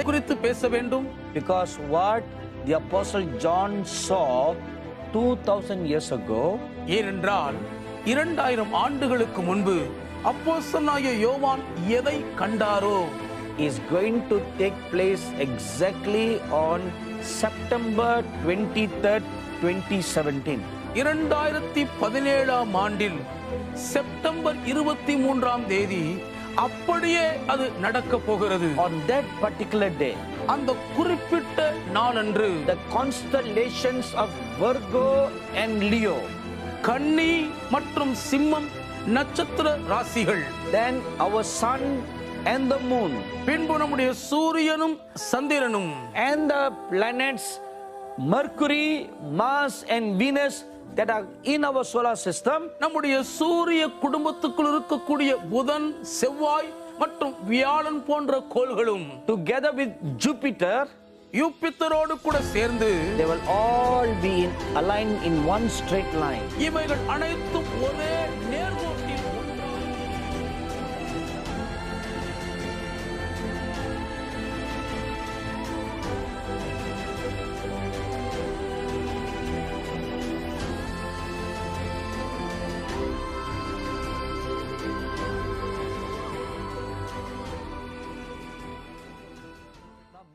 குறித்து பேச வேண்டும். Because what the Apostle John saw 2000 years ago, ஏனென்றால் 2000 ஆண்டுகளுக்கு முன்பு அப்போஸ்தலனாகிய யோவான் எதை கண்டாரோ is going to take place exactly on September 23rd, 2017. 2017 ஆண்டில் செப்டம்பர் 23ஆம் தேதி அப்படியே அது நடக்க போகிறது. On that particular day, அந்த குறிப்பிட்ட நாளன்று the constellations of Virgo and Leo, கன்னி மற்றும் சிம்மம் நட்சத்திர ராசிகள், then our sun and the moon, பின்பு நம்முடைய சூரியனும் சந்திரனும், and the planets Mercury, Mars and Venus that are in our solar system, நம்முடைய சூரிய குடும்பத்துக்குள் இருக்கக்கூடிய புதன், செவ்வாய் மற்றும் வியாழன் போன்ற கோள்களும் together with Jupiter, யூபித்தரோடு கூட சேர்ந்து they will all be aligned in one straight line. இவைகள் அனைத்தும் ஒரே நேர்கோட்டில் ஒன்றாக.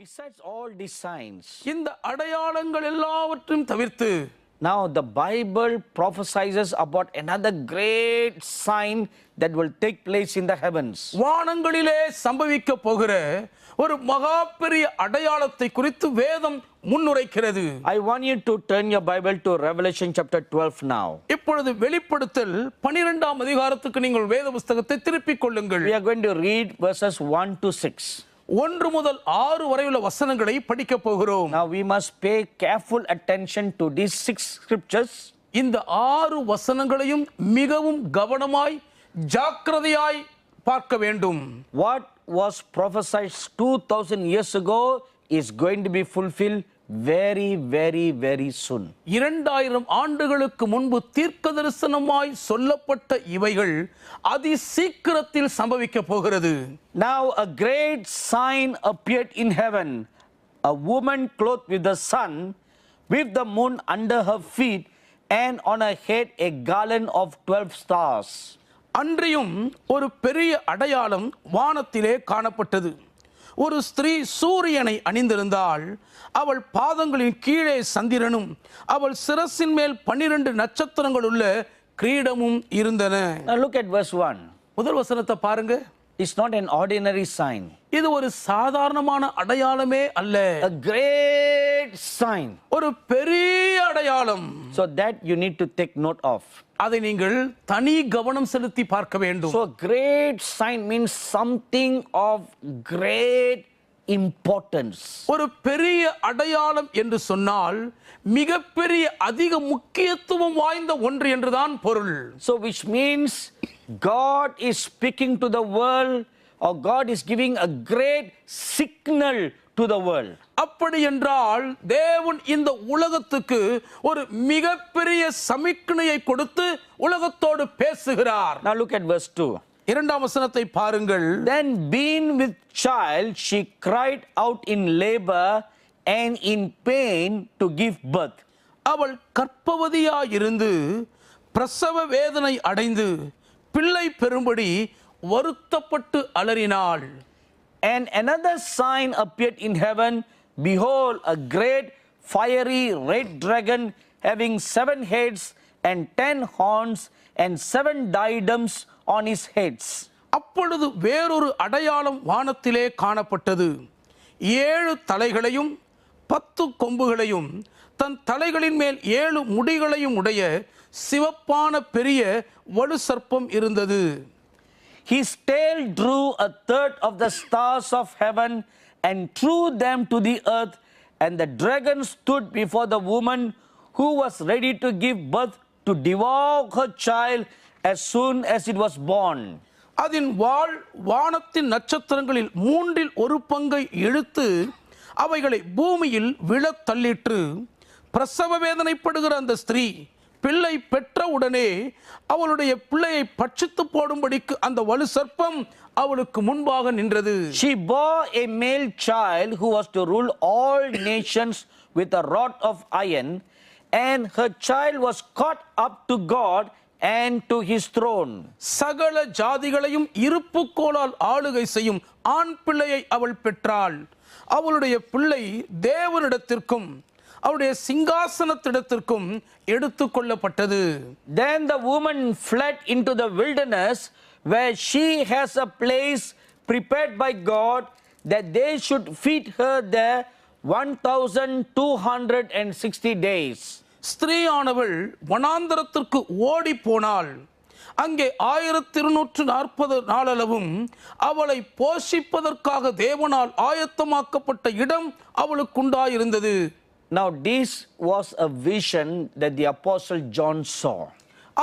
Besides all these signs, இந்த அடையாளங்கள் எல்லாவற்றையும் தவிர்த்து now the Bible prophesies about another great sign that will take place in the heavens. வானங்களிலே சம்பவிக்க போகிற ஒரு மகா பெரிய அடையாளத்தை குறித்து வேதம் முன்னுரைக்கிறது. I want you to turn your Bible to Revelation chapter 12 now. இப்பொழுது வெளிப்படுத்தல் 12ஆம் அதிகாரத்துக்கு நீங்கள் வேத புத்தகத்தை திருப்பிக் கொள்ளுங்கள். We are going to read verses 1 to 6. 1 முதல் 6 வரையுள்ள வசனங்களை படிக்க போகிறோம். Now we must pay careful attention to these 6 scriptures. இந்த 6 வசனங்களையும் மிகவும் கவனமாய் ஜாக்கிரதையாய் பார்க்க வேண்டும். What was prophesied 2000 years ago is going to be fulfilled very, very, very soon. 2000 ஆண்டுகளுக்கு முன்பு தீர்க்க தரிசனமாய் சொல்லப்பட்ட இவைகள் அதி சீக்கிரத்தில் சம்பவிக்க போகிறது. Now a great sign appeared in heaven, a woman clothed with the sun, with the moon under her feet, and on her head a garland of 12 stars. அன்றியும் ஒரு பெரிய அடையாளம் வானத்திலே காணப்பட்டது. ஒரு ஸ்திரீ சூரியனை அணிந்திருந்தாள். அவள் பாதங்களின் கீழே சந்திரனும் அவள் சிரசின் மேல் 12 நட்சத்திரங்கள் உள்ள கிரீடமும் இருந்தன. Now look at verse 1. முதல் வசனத்தை பாருங்க. It's not an ordinary sign. இது ஒரு சாதாரணமான அடையாளமே அல்ல. A great sign. ஒரு பெரிய அடையாளம். So that you need to take note of. அதை நீங்கள் தனி கவனம் செலுத்தி பார்க்க வேண்டும். So great sign means something of great importance. ஒரு பெரிய அடையாளம் என்று சொன்னால் மிகப்பெரிய அதிக முக்கியத்துவம் வாய்ந்த ஒன்று என்றுதான் பொருள். So which means God is speaking to the world, or God is giving a great signal to the world. அப்படி என்றால் தேவன் இந்த உலகத்துக்கு ஒரு மிகப்பெரிய சமிக்ஞையை கொடுத்து உலகத்தோடு பேசுகிறார். Now look at verse 2. இரண்டாம் வசனத்தை பாருங்கள். Then being with child, she cried out in labor and in pain to give birth. அவள் கர்ப்பவதியாயிருந்து பிரசவ வேதனை அடைந்து பிள்ளை பெறும்படி வருத்தப்பட்டு அலறினாள். And another sign appeared in heaven. Behold, a great fiery red dragon having 7 heads and 10 horns and 7 diadems on his heads. அப்பொழுது வேறொரு அடையாளம் வானத்திலே காணப்பட்டது. 7 தலைகளையும் 10 கொம்புகளையும் தன் தலைகளின் மேல் 7 முடிகளையும் உடைய சிவப்பான பெரிய வலு சர்ப்பம் இருந்தது. His tail drew a third of the stars of heaven and threw them to the earth, and the dragon stood before the woman who was ready to give birth to devour her child as soon as it was born. அதன் வாள் வானத்தின் நட்சத்திரங்களில் 1/3 பங்கை இழுத்து அவைகளை பூமியில் விழத் தள்ளிற்று. பிரசவ வேதனைப்படுகிற அந்த ஸ்திரீ பிள்ளை பெற்ற உடனே அவளுடைய பிள்ளையை பட்சித்து போடும்படிக்கு அந்த வலு சர்ப்பம் அவளுக்கு முன்பாக நின்றது. She bore a male child who was to rule all nations with a rod of iron, and her child was caught up to God and to his throne. சகல ஜாதிகளையும் இருப்புக்கோலால் ஆளுகை செய்யும் ஆண் பிள்ளையை அவள் பெற்றாள். அவளுடைய பிள்ளை தேவனிடத்திற்கும் அவருடைய சிங்காசனத்திடத்திற்கும் எடுத்துக் கொள்ளப்பட்டது. Then the woman fled into the wilderness, where she has a place prepared by God that they should feed her there 1260 days. ஸ்திரீயானவள் வனாந்தரத்திற்கு ஓடி போனாள். அங்கே 1240 நாளளவும் அவளை போஷிப்பதற்காக தேவனால் ஆயத்தமாக்கப்பட்ட இடம் அவளுக்குண்டாயிருந்தது. Now this was a vision that the apostle John saw.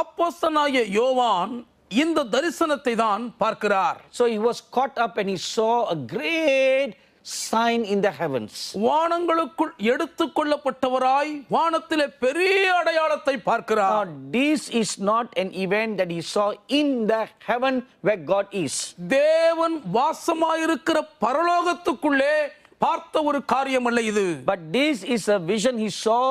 அப்போஸ்தலனாகிய யோவான் இந்த தரிசனத்தை தான் பார்க்கிறார். So he was caught up and he saw a great sign in the heavens. வானங்களுக்குள் எடுத்துக் கொள்ளப்பட்டவராய் வானத்திலே பெரிய அடையாளத்தை பார்க்கிறார். Now this is not an event that he saw in the heaven where God is. தேவன் வாசமாயிருக்கிற பரலோகத்துக்குள்ளே பார்த்த ஒரு காரியம் அல்ல இது. But this is a vision he saw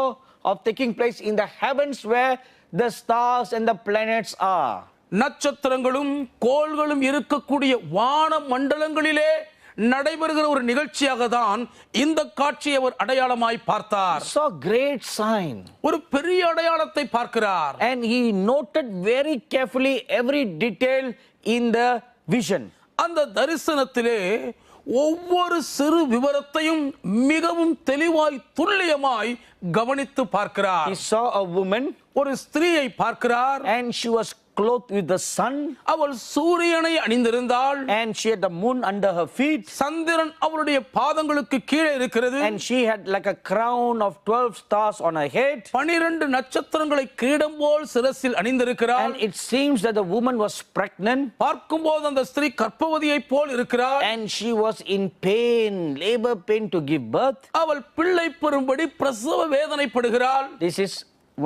of taking place in the heavens where the stars and the planets are. நட்சத்திரங்களும் கோள்களும் இருக்கக்கூடிய வான மண்டலங்களிலே நடைபெறுகிற ஒரு நிகழ்ச்சியாக தான் இந்த காட்சியை அவர் அடையாளமாய் பார்த்தார். Saw great sign. ஒரு பெரிய அடையாளத்தை பார்க்கிறார். And he noted very carefully every detail in the vision. அந்த தரிசனத்திலே ஒவ்வொரு சிறு விவரத்தையும் மிகவும் தெளிவாய் துல்லியமாய் கவனித்து பார்க்கிறார். He saw a woman ஒரு ஸ்திரீயை பார்க்கிறார். and she was clothed with the sun, அவள் சூரியனை அணிந்திருந்தாள். and she had the moon under her feet, சந்திரன் அவளுடைய பாதங்களுக்கு கீழே இருக்கிறது. and she had like a crown of 12 stars on her head. 12 நட்சத்திரங்களை கிரீடம் போல் சிரசில் அணிந்திருக்கிறாள். And it seems that the woman was pregnant, பார்க்கும்போது அந்த ஸ்திரீ கர்ப்பவதியை போல் இருக்கிறாள். and she was in pain, labor pain to give birth. அவள் பிள்ளை பெறும்படி பிரசவ வேதனைப்படுகிறாள். This is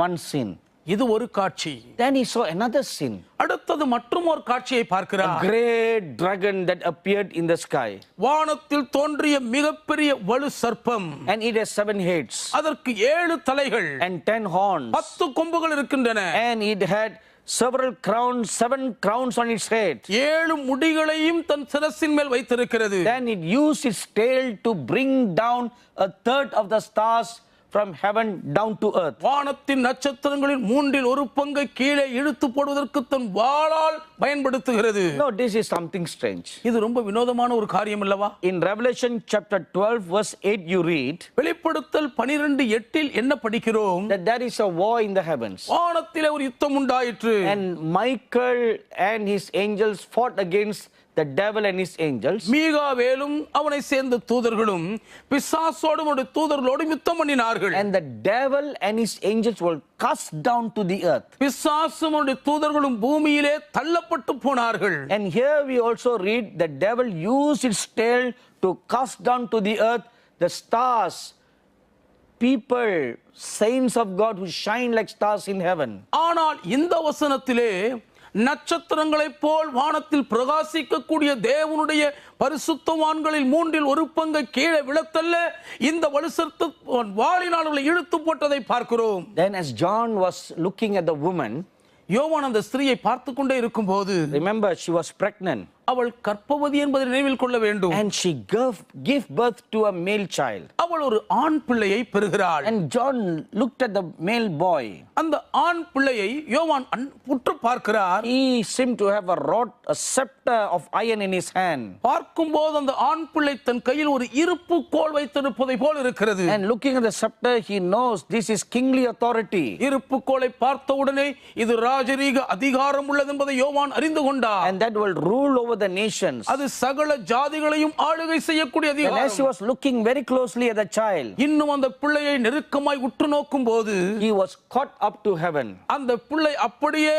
one sin. இது ஒரு காட்சி. Then he saw another sin. அடுத்தது மற்றும் ஒரு காட்சியை A பார்க்கிறார். great dragon that appeared in the sky, வானத்தில் தோன்றிய மிகப்பெரிய வலு சர்ப்பம். and it has 7 heads அதற்கு 7 தலைகள் and 10 horns, 10 கொம்புகள் இருக்கின்றன. and it had several crowns, 7 crowns on its head. 7 முடிகளையும் தன் சிரசின் மேல் வைத்திருக்கிறது. Then it used its tail to bring down a third of the stars from heaven down to earth. வானத்தின் நட்சத்திரங்களில் 1/3 பங்கை கீழே இழுத்து போடுவதற்கு தன் வாளால் பயன்படுத்துகிறது. No, this is something strange. இது ரொம்ப வினோதமான ஒரு காரியம் அல்லவா? In Revelation chapter 12 verse 8 you read வெளிப்படுத்தல் 12:8 என்ன படிக்கிறோம்? that there is a war in the heavens, வானத்திலே ஒரு யுத்தம் உண்டாயிற்று. and Michael and his angels fought against the devil and his angels. மீகாவேலும் அவனை சேர்ந்த தூதர்களும் பிசாசோடும் அவருடைய தூதர்களோடும் யுத்தம் பண்ணினார்கள். And the devil and his angels were cast down to the earth. பிசாசும் அவருடைய தூதர்களும் பூமியிலே தள்ளப்பட்டு போனார்கள். And here we also read the devil used its tail to cast down to the earth the stars, people, saints of God who shine like stars in heaven. ஆனால் இந்த வசனத்திலே நட்சத்திரங்களைப் போல் வானத்தில் பிரகாசிக்கக்கூடிய தேவனுடைய பரிசுத்தவான்களில் 1/3 பங்கை கீழே விழத்தள்ள இந்த வலுசர்த்த வாளினால் அவளை இழுத்து போட்டதை பார்க்கிறோம். Then as John was looking at the woman, யோவான் அந்த ஸ்திரீயை பார்த்து கொண்டே இருக்கும்போது, remember she was pregnant, அவள் கர்ப்பவதி என்பதை நினைவில் கொள்ள வேண்டும். and she gave birth to a male child. அவள் ஒரு ஆண் பிள்ளையை பெறுகிறாள். And John looked at the male boy. அந்த ஆண் பிள்ளையை யோவான் உற்று பார்க்கிறார். He seemed to have a rod, a scepter of iron in his hand. பார்க்கும்போது அந்த ஆண் பிள்ளை தன் கையில் ஒரு இருப்பு கோல் வைத்திருப்பதை போல் இருக்கிறது. And looking at the scepter, he knows this is kingly authority. இருப்பு கோலை பார்த்த உடனே இது ராஜரீக அதிகாரம் உள்ளது என்பதை யோவான் அறிந்து கொண்டார். And that will rule over the nations. அது சகல ஜாதிகளையும் ஆளுகை செய்யக்கூடிய And as he அதிகாரம். was looking very closely at the child, இன்னும் அந்த பிள்ளையை நெருக்கமாய் உற்று நோக்கும் போது he was caught up to heaven, அந்த பிள்ளை அப்படியே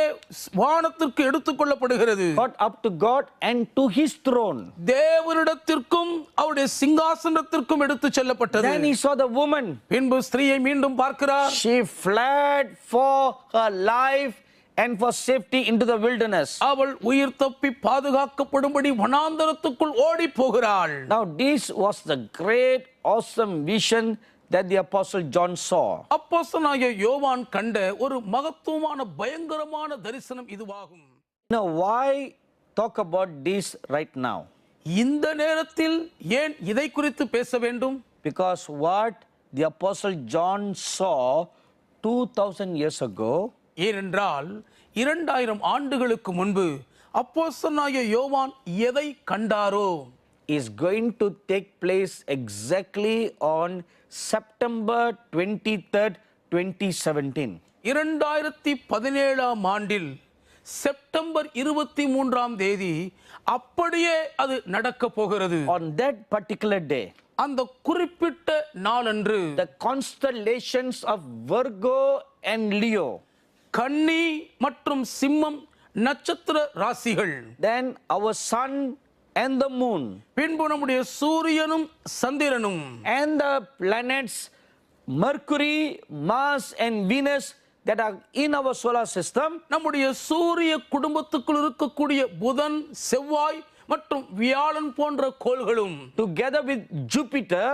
வானத்திற்கு எடுத்துக்கொள்ளப்படுகிறது. caught up to God and to his throne. தேவனிடத்திற்கும் அவருடைய சிங்காசனத்திற்கும் எடுத்து செல்லப்பட்டது. Then he saw the woman. பின்பு ஸ்திரீயை மீண்டும் பார்க்கிறார். She fled for her life and for safety into the wilderness. அவள் உயிர் தப்பி பாதுகாக்கப்படும்படி வனாந்தரத்துக்குள் ஓடி போகிறாள். Now this was the great awesome vision that the apostle John saw. அப்போஸ்தலனாகிய யோவான் கண்ட ஒரு மகத்துவமான பயங்கரமான தரிசனம் இதுவாகும். Now why talk about this right now? இந்த நேரத்தில் ஏன் இதை குறித்து பேச வேண்டும்? Because what the apostle John saw 2000 years ago ஏனென்றால் 2000 ஆண்டுகளுக்கு முன்பு அப்போஸ்தலனாகிய யோவான் எதை கண்டாரோ is going to take place exactly on September 23rd, 2017. 2017 ஆண்டில் செப்டம்பர் 23ஆம் தேதி அப்படியே அது நடக்க போகிறது. On that particular day, அந்த குறிப்பிட்ட நாளன்று the constellations of Virgo and Leo, கன்னி மற்றும் சிம்மம் நட்சத்திர ராசிகள், then our sun and the moon, பின்பு நம்முடைய சூரியனும் சந்திரனும், and the planets Mercury, Mars and Venus that are in our solar system, நம்முடைய சூரிய குடும்பத்துக்குள் இருக்கக்கூடிய புதன், செவ்வாய் மற்றும் வியாழன் போன்ற கோள்களும் together with Jupiter,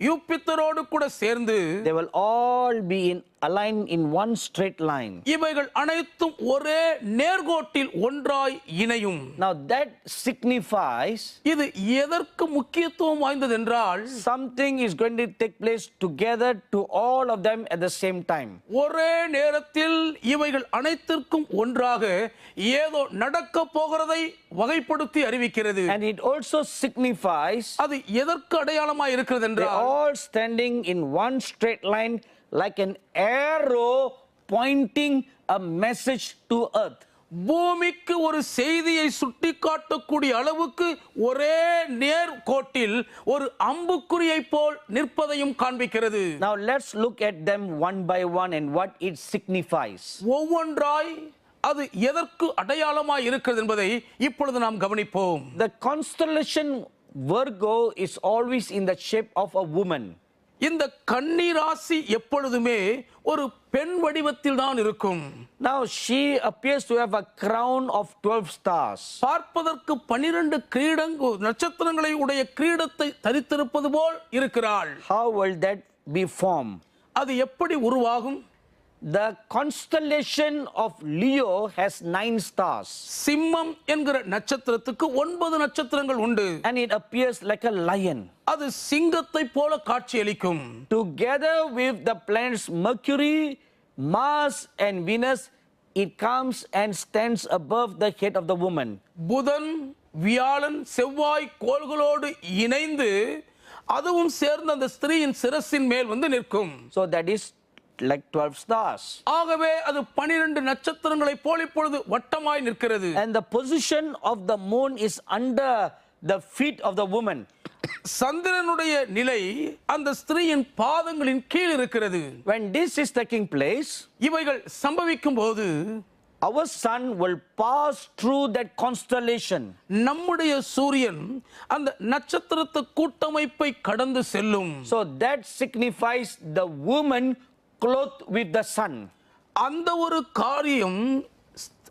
யூபித்தரோடு கூட சேர்ந்து they will all be aligned in one straight line. இவைகள் அனைத்தும் ஒரே நேர்கோட்டில் ஒன்றாய் இணையும். Now that signifies இது எதற்கு முக்கியத்துவம் வாய்ந்தது என்றால் something is going to take place together to all of them at the same time. ஒரே நேரத்தில் இவைகள் அனைத்திற்கும் ஒன்றாக ஏதோ நடக்க போகிறதை வகைப்படுத்தி அறிவிக்கிறது. And it also signifies அது எதற்கு அடையாளமாய் இருக்கிறது they என்றால் all standing in one straight line like an arrow pointing a message to earth. பூமிக்கு ஒரு செய்தியை சுட்டிக்காட்டக்கூடிய அளவுக்கு ஒரே நேர் கோட்டில் ஒரு அம்புக்குறியை போல் நிற்பதையும் காண்பிக்கிறது. Now let's look at them one by one and what it signifies. ஒவ்வொன்றாய் அது எதற்கு அடையாளமாய் இருக்கிறது என்பதை இப்பொழுது நாம் கவனிப்போம். The constellation Virgo is always in the shape of a woman. இந்த கன்னி ராசி எப்பொழுதுமே ஒரு பெண் வடிவத்தில் தான் இருக்கும். Now she appears to have a crown of 12 stars. பார்ப்பதற்கு 12 நட்சத்திரங்களை உடைய கிரீடத்தை தரித்திருப்பது போல் இருக்கிறாள். How will that be formed? அது எப்படி உருவாகும்? The constellation of Leo has 9 stars. சிம்மம் என்கிற நட்சத்திரத்துக்கு 9 நட்சத்திரங்கள் உண்டு. And it appears like a lion. அது சிங்கத்தை போல காட்சியளிக்கும். Together with the planets Mercury, Mars and Venus, it comes and stands above the head of the woman. புதன், வியாழன், செவ்வாய் கோள்களோடு இணைந்து அதுவும் சேர்ந்து அந்த ஸ்திரீயின் சிரசின் மேல் வந்து நிற்கும். So that is like 12 stars. ஆகவே அது 12 நட்சத்திரங்களை போல் இப்பொழுது வட்டமாய் நிற்கிறது. And the position of the moon is under the feet of the woman. சந்திரனுடைய நிலை அந்த ஸ்திரீயின் பாதங்களின் கீழ் இருக்கிறது. When this is taking place, இவைகள் சம்பவிக்கும் போது our sun will pass through that constellation. நம்முடைய சூரியன் அந்த நட்சத்திரத்து கூட்டமைப்பை கடந்து செல்லும். So that signifies the woman clothed with the sun. அந்த ஒரு காரியம்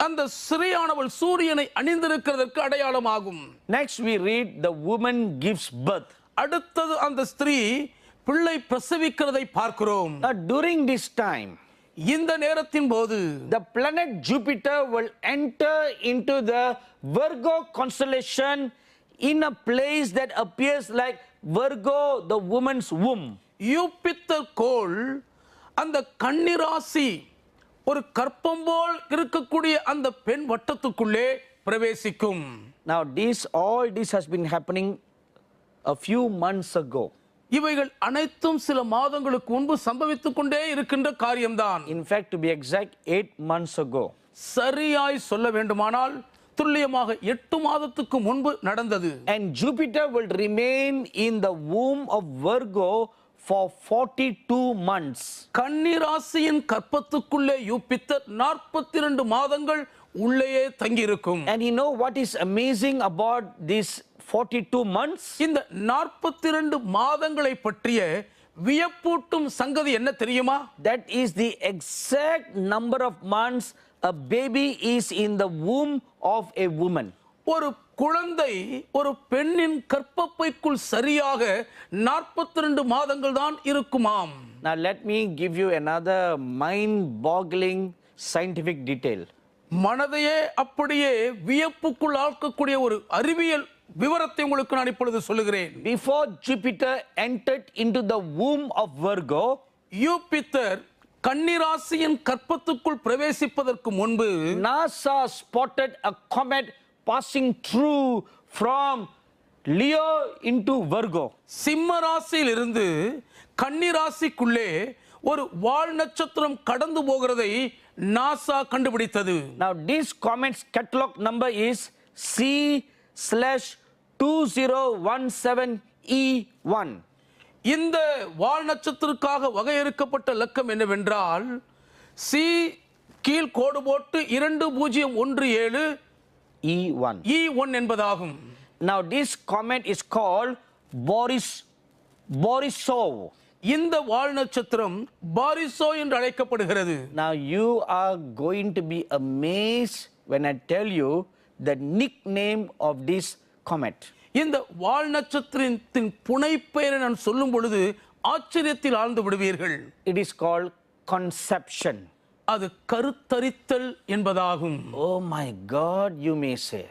அந்த ஸ்திரீயானவள் சூரியனை அணிந்திருக்கிறதற்கு அடையாளமாகும். Next we read the woman gives birth. அடுத்தது அந்த ஸ்திரீ பிள்ளை பிரசவிக்கிறதை பார்க்கிறோம். Now during this time, இந்த நேரத்தின் போது the planet Jupiter will enter into the Virgo constellation in a place that appears like Virgo, the woman's womb. Jupiter கோள் அந்த கன்னிராசி ஒரு கற்பம் போல் இருக்கக்கூடிய அந்த பெண் வட்டத்துக்குள்ளே பிரவேசிக்கும். Now all this has been happening a few months ago. இவைகள் அனைத்தும் சில மாதங்களுக்கு முன்பு சம்பவித்துக் கொண்டே இருக்கின்ற காரியம்தான். In fact, to be exact, 8 months ago. சரியாய் சொல்ல வேண்டுமானால் துல்லியமாக 8 மாதத்துக்கு முன்பு நடந்தது. And Jupiter will remain in the womb of Virgo for 42 months. கன்னி ராசியின் கற்பத்துக்குள்ளே யூபித்தர் 42 மாதங்கள் உள்ளேயே தங்கியிருக்கும். And you know what is amazing about these 42 months? இந்த 42 மாதங்களை பற்றிய வியப்பூட்டும் சங்கதி என்ன தெரியுமா? That is the exact number of months a baby is in the womb of a woman. ஒரு குழந்தை ஒரு பெண்ணின் கற்பப்பைக்குள் சரியாக 42 மாதங்கள் தான் இருக்குமாம். Now let me give you another mind-boggling scientific detail. மனதையே அப்படியே வியப்புக்குள் ஆக்கக்கூடிய ஒரு அறிவியல் விவரத்தை உங்களுக்கு நான் இப்பொழுது சொல்லுகிறேன். Before Jupiter entered into the womb of Virgo, Jupiter கன்னிராசியின் கற்பத்துக்குள் பிரவேசிப்பதற்கு முன்பு NASA spotted a comet passing through from Leo into Virgo. சிம்ம ராசியில் இருந்து கன்னிராசிக்குள்ளே ஒரு வால் நட்சத்திரம் கடந்து போகிறதை நாசா கண்டுபிடித்தது. Now this comet's catalog number is C/2017E1. இந்த வால் நட்சத்திரத்துக்காக வகையறுக்கப்பட்ட இலக்கம் என்னவென்றால் சி கீழ் கோடு போட்டு 2017 E1. E1 என்பதாகும். Now this comet is called Borisov. இந்த வால் நட்சத்திரம் பாரிசோ என்று அழைக்கப்படுகிறது. Now you are going to be amazed when I tell you the nickname of this comet. இந்த வால் நட்சத்திரத்தின் புனைப்பெயரை நான் சொல்லும் பொழுது ஆச்சரியத்தில் ஆழ்ந்து விடுவீர்கள். It is called conception. அது கருத்தரித்தல் என்பதாகும். Oh my God, you may say.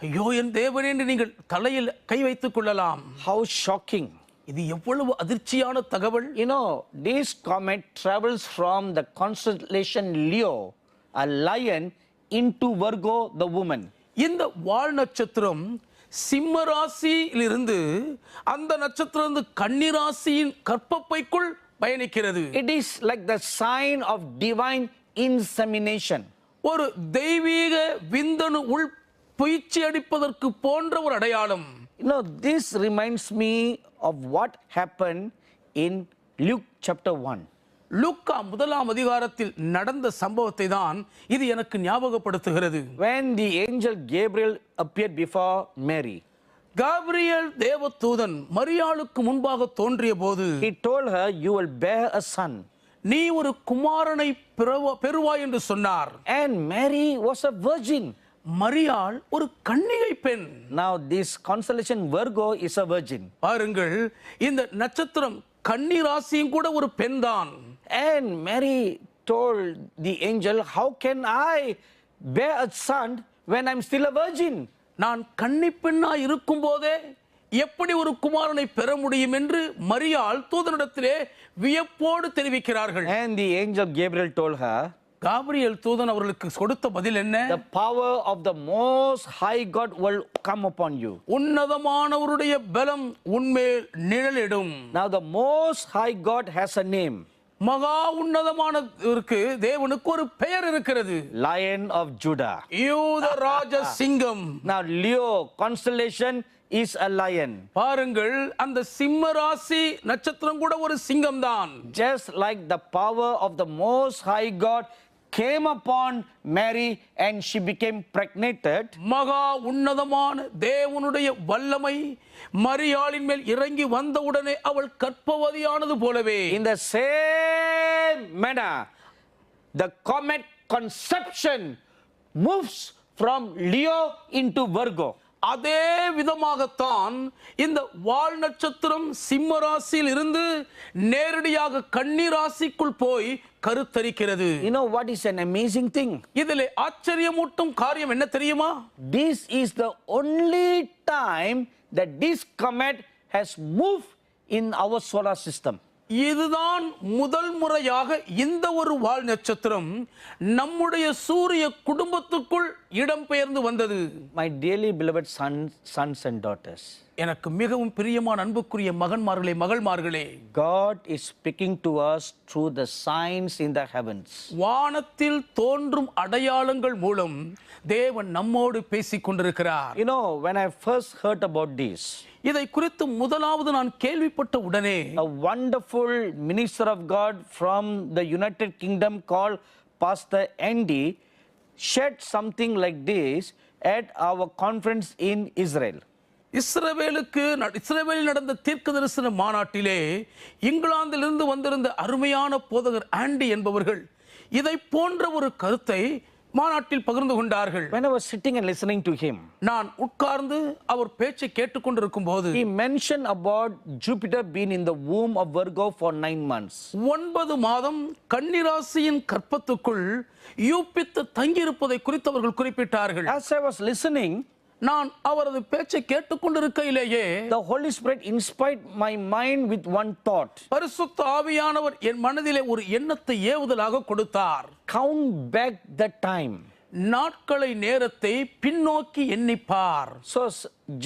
ஐயோ என் தேவனே என்று நீங்கள் தலையில் கை வைத்துக் கொள்ளலாம். How shocking. இது எவ்வளவு அதிர்ச்சியான தகவல். You know, this comet travels from the constellation Leo, a lion, into Virgo, the woman. இந்த வால் நட்சத்திரம் சிம்ம ராசியிலிருந்து அந்த நட்சத்திரம் கன்னிராசியின் கற்பப்பைக்குள் பயணிக்கிறது. It is like the sign of divine insemination. ஒரு தெய்வீக விந்தணு உள் புயிற்சி அடிப்பதற்கு போன்ற ஒரு அடையாளம். You know, this reminds me of what happened in Luke chapter 1. லூக்கா 1ஆம் அதிகாரத்தில் நடந்த சம்பவத்தை தான் இது எனக்கு ஞாபகப்படுத்துகிறது. When the angel Gabriel appeared before Mary, Gabriel தேவதூதன் மரியாளுக்கு முன்பாக தோன்றிய போது he told her, you will bear a son. நீ ஒரு குமாரனை பெறுவாய் என்று சொன்னார். And Mary was a virgin. மரியாள் ஒரு கன்னிகை பெண். Now this constellation Virgo is a virgin. பாருங்கள், இந்த நட்சத்திரம் கன்னி ராசியும் கூட ஒரு பெண் தான். And Mary told the angel, how can I bear a son when I'm still a virgin? நான் கன்னி பெண்ணா இருக்கும் போதே எப்படி ஒரு குமாரனை பெற முடியும் என்று மரியாள் தூதனிடத்திலே வியப்போடு தெரிவிக்கிறார்கள். And the angel Gabriel told her, Gabriel தூதன் அவர்களுக்கு கொடுத்த பதில் என்ன? the power of the most high God will come upon you. உன்னதமானவருடைய பலம் உன்மேல் நிழலிடும். Now the most high God has a name. மகா உன்னதமானவருக்கு தேவனுக்கு ஒரு பெயர் இருக்கிறது. Lion of Judah. யூத ராஜ சிங்கம். Now Leo constellation is a lion. பாருங்கள், அந்த சிம்ம ராசி நட்சத்திரம் கூட ஒரு சிங்கம் தான். Just like the power of the most high God came upon Mary and she became pregnated, மகா உன்னதமான தேவனுடைய வல்லமை மரியாளின் மேல் இறங்கி வந்தவுடனே அவள் கர்ப்பவதியானது போலவே, in the same manner the comet conception moves from Leo into Virgo. அதே விதமாகத்தான் இந்த வால் நட்சத்திரம் சிம்ம ராசியில் இருந்து நேரடியாக கன்னி ராசிக்குள் போய் கருத்தரிக்கிறது. You know what is an amazing thing? இதிலே ஆச்சரியமூட்டும் காரியம் என்ன தெரியுமா? This is the only time that this comet has moved in our solar system. இதுதான் முதல் முறையாக இந்த ஒரு வால் நட்சத்திரம் நம்முடைய சூரிய குடும்பத்துக்குள் இடம்பெயர்ந்து வந்தது. My dearly beloved sons and daughters, எனக்கு மிகவும் பிரியமான அன்புக்குரிய மகன்மார்களே, மகள்மார்களே, God is speaking to us through the signs in the heavens. வானத்தில் தோன்றும் அடையாளங்கள் மூலம் தேவன் நம்மோடு பேசிக் கொண்டிருக்கிறார். You know, when I first heard about this, இதை குறித்து முதலாவது நான் கேள்விப்பட்ட உடனே a wonderful minister of God from the United Kingdom called Pastor Andy shared something like this at our conference in Israel. இஸ்ரவேலில் நடந்த தீர்க்கதரிசன மாநாட்டிலே இங்கிலாந்திலிருந்து வந்திருந்த அருமையான போதகர் ஆண்டி என்பவர்கள் இதை போன்ற ஒரு கருத்தை மாநாட்டில் பகிர்ந்து கொண்டார்கள். When I was sitting and listening to him, நான் உட்கார்ந்து அவர் பேச்சை கேட்டுக்கொண்டிருக்கும் போது he mentioned about Jupiter being in the womb of Virgo for 9 months. 9 மாதம் கன்னிராசியின் கர்ப்பத்துக்குள் யூபித்து தங்கியிருப்பதை குறித்து அவர்கள் குறிப்பிட்டார்கள். As I was listening, நான் அவரது பேச்சை கேட்டுக்கொண்டிருக்கையிலேயே the Holy Spirit inspired my mind with one thought. பரிசுத்த ஆவியானவர் என் மனதிலே ஒரு எண்ணத்தை ஏவுதலாக கொடுத்தார். Count back the time. நாட்களை, நேரத்தை பின்னோக்கி எண்ணிப்பார். So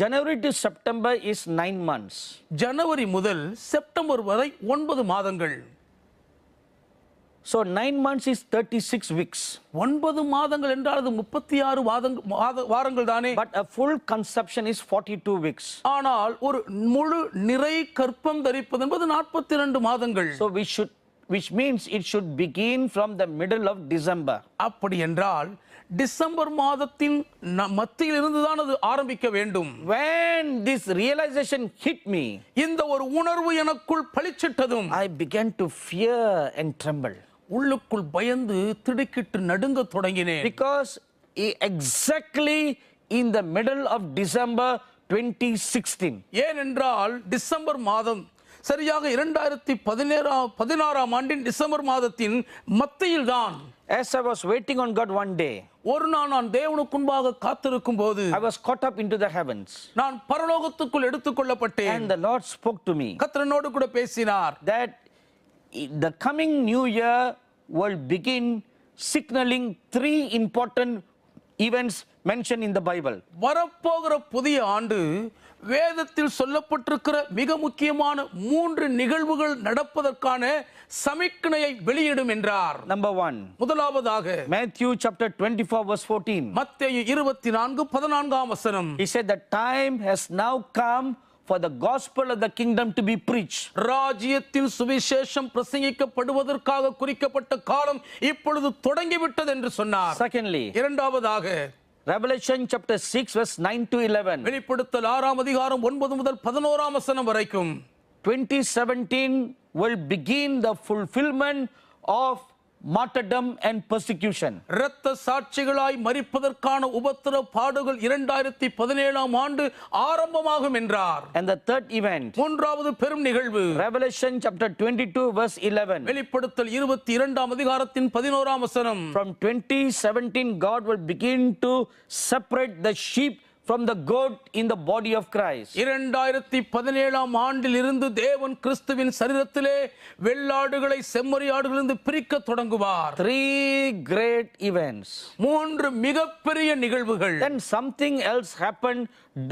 January to September is 9 months. ஜனவரி முதல் செப்டம்பர் வரை 9 மாதங்கள். So 9 months is 36 weeks. 9 மாதங்கள் என்றால் அது 36 வாரங்கள் தானே. But a full conception is 42 weeks. ஆனால் ஒரு முழு நிறை கற்பம் தரிப்பது என்பது 42 மாதங்கள். So which means it should begin from the middle of December. அப்படி என்றால் டிசம்பர் மாதத்தின் மத்தியில் இருந்து தான் அது ஆரம்பிக்க வேண்டும். When this realization hit me, இந்த ஒரு உணர்வு எனக்குள் பளிச்சிட்டதும் I began to fear and tremble. உள்ளுக்குள் பயந்து திடுக்கிட்டு நடுங்க தொடங்கினேன். Because exactly in the middle of December 2016, ஏனென்றால் டிசம்பர் மாதம் சரியாக 2016 ஆண்டின் டிசம்பர் மாதத்தின் மத்தியில் தான், as I was waiting on God one day, ஒரு நாள் நான் தேவனுக்கு முன்பாக காத்திருக்கும் போது I was caught up into the heavens. நான் பரலோகத்துக்குள் எடுத்துக்கொள்ளப்பட்டேன். And the Lord spoke to me கர்த்தர் என்னோடு கூட பேசினார். that the coming new year will begin signaling 3 important events mentioned in the Bible. வரப்போகிற புதிய ஆண்டு வேதத்தில் சொல்லப்பட்டிருக்கிற மிக முக்கியமான 3 நிகழ்வுகள் நடப்பதற்கான சமிக்ஞையை வெளியிடும் என்றார். Number 1, முதலாவதாக Matthew chapter 24 verse 14. மத்தேயு 24:14 வசனம். He said the time has now come for the gospel of the kingdom to be preached. ராஜ்யத்தின் சுவிசேஷம் பிரசங்கிக்கப்படுவதற்காக குறிக்கப்பட்ட காலம் இப்பொழுது தொடங்கிவிட்டது என்று சொன்னார். Secondly, இரண்டாவதாக Revelation chapter 6 verse 9 to 11. வெளிப்படுத்தல் 6ஆம் அதிகாரம் 9 முதல் 11ஆம் வசனம் வரைக்கும் 2017 will begin the fulfillment of martyrdom and persecution. இரத்த சாட்சிகளாய் மரிப்பதற்கான உபத்திர பாடுகள் 2017ஆம் ஆண்டு ஆரம்பமாகும் என்றார். And the third event, மூன்றாவது பெரும் நிகழ்வு Revelation chapter 22 verse 11. வெளிப்படுத்தல் 22ஆம் அதிகாரத்தின் 11ஆம் வசனம். From 2017 God will begin to separate the sheep from the goat in the body of Christ. 2017ஆம் ஆண்டில் இருந்து தேவன் கிறிஸ்துவின் சரீரத்திலே வெள்ளாடுகளை செம்மறியாடுகளிலிருந்து பிரிக்க தொடங்குவார். 3 great events. 3 மிகப்பெரிய நிகழ்வுகள். Then something else happened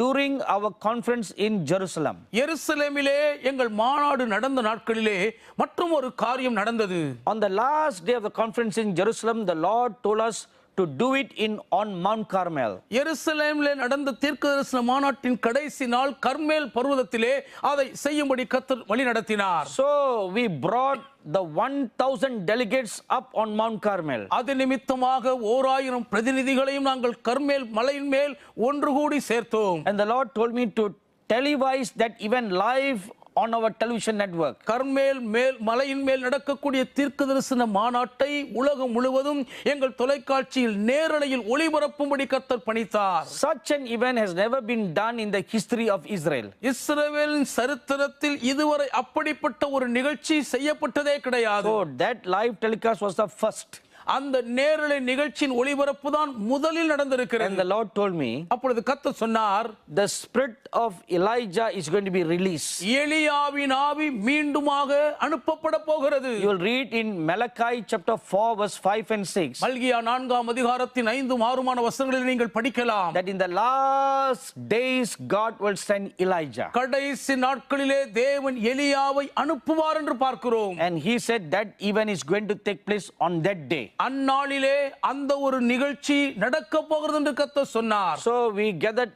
during our conference in Jerusalem. எருசலேமிலே எங்கள் மாநாடு நடந்த நாட்களிலே மற்றும் ஒரு காரியம் நடந்தது. On the last day of the conference in Jerusalem, the Lord told us to do it on Mount Carmel. எருசலேமிலே நடந்த தீர்க்கதரிசன மாநாட்டின் கடைசி நாள் கர்மேல் பர்வதத்திலே அதை செய்யும்படி கர்த்தர் வழி நடத்தினார். So we brought the 1000 delegates up on Mount Carmel. அது நிமித்தமாக 1000 பிரதிநிதிகளையும் நாங்கள் கர்மேல் மலையின் மேல் ஒன்று கூடி சேர்த்தோம். And the Lord told me to televise that event live on our television network. கர்மேல் மலையின் மேல் நடக்கக்கூடிய தீர்க்கதரிசன மாநாட்டை உலகம் முழுவதும் எங்கள் தொலைக்காட்சியில் நேரலையில் ஒளிபரப்பும்படி கர்த்தர் பணித்தார். Such an event has never been done in the history of Israel. இஸ்ரவேலின் சரித்திரத்தில் இதுவரை அப்படிப்பட்ட ஒரு நிகழ்ச்சி செய்யப்பட்டதே கிடையாது. So that live telecast was the first. அந்த நேரலை நிகழ்ச்சியின் ஒளிபரப்பு தான் முதலில் And நடந்திருக்கிறது. the Lord told me, அப்பொழுது கர்த்தர் சொன்னார், the spirit of Elijah is going to be released. எலியாவின் ஆவி மீண்டுமாக அனுப்பப்பட போகிறது. You will read in Malachi chapter 4 verse 5 and 6 மல்கியா 4ஆம் அதிகாரத்தின் 5-6 வசனங்களில் நீங்கள் படிக்கலாம். that in the last days God will send Elijah. கடைசி நாட்களிலே தேவன் எலியாவை அனுப்புவார் என்று பார்க்கிறோம். And he said that event is going to take place on that day. அந்நாளிலே அந்த ஒரு நிகழ்ச்சி நடக்க போகிறது என்று கர்த்தர் சொன்னார். So we gathered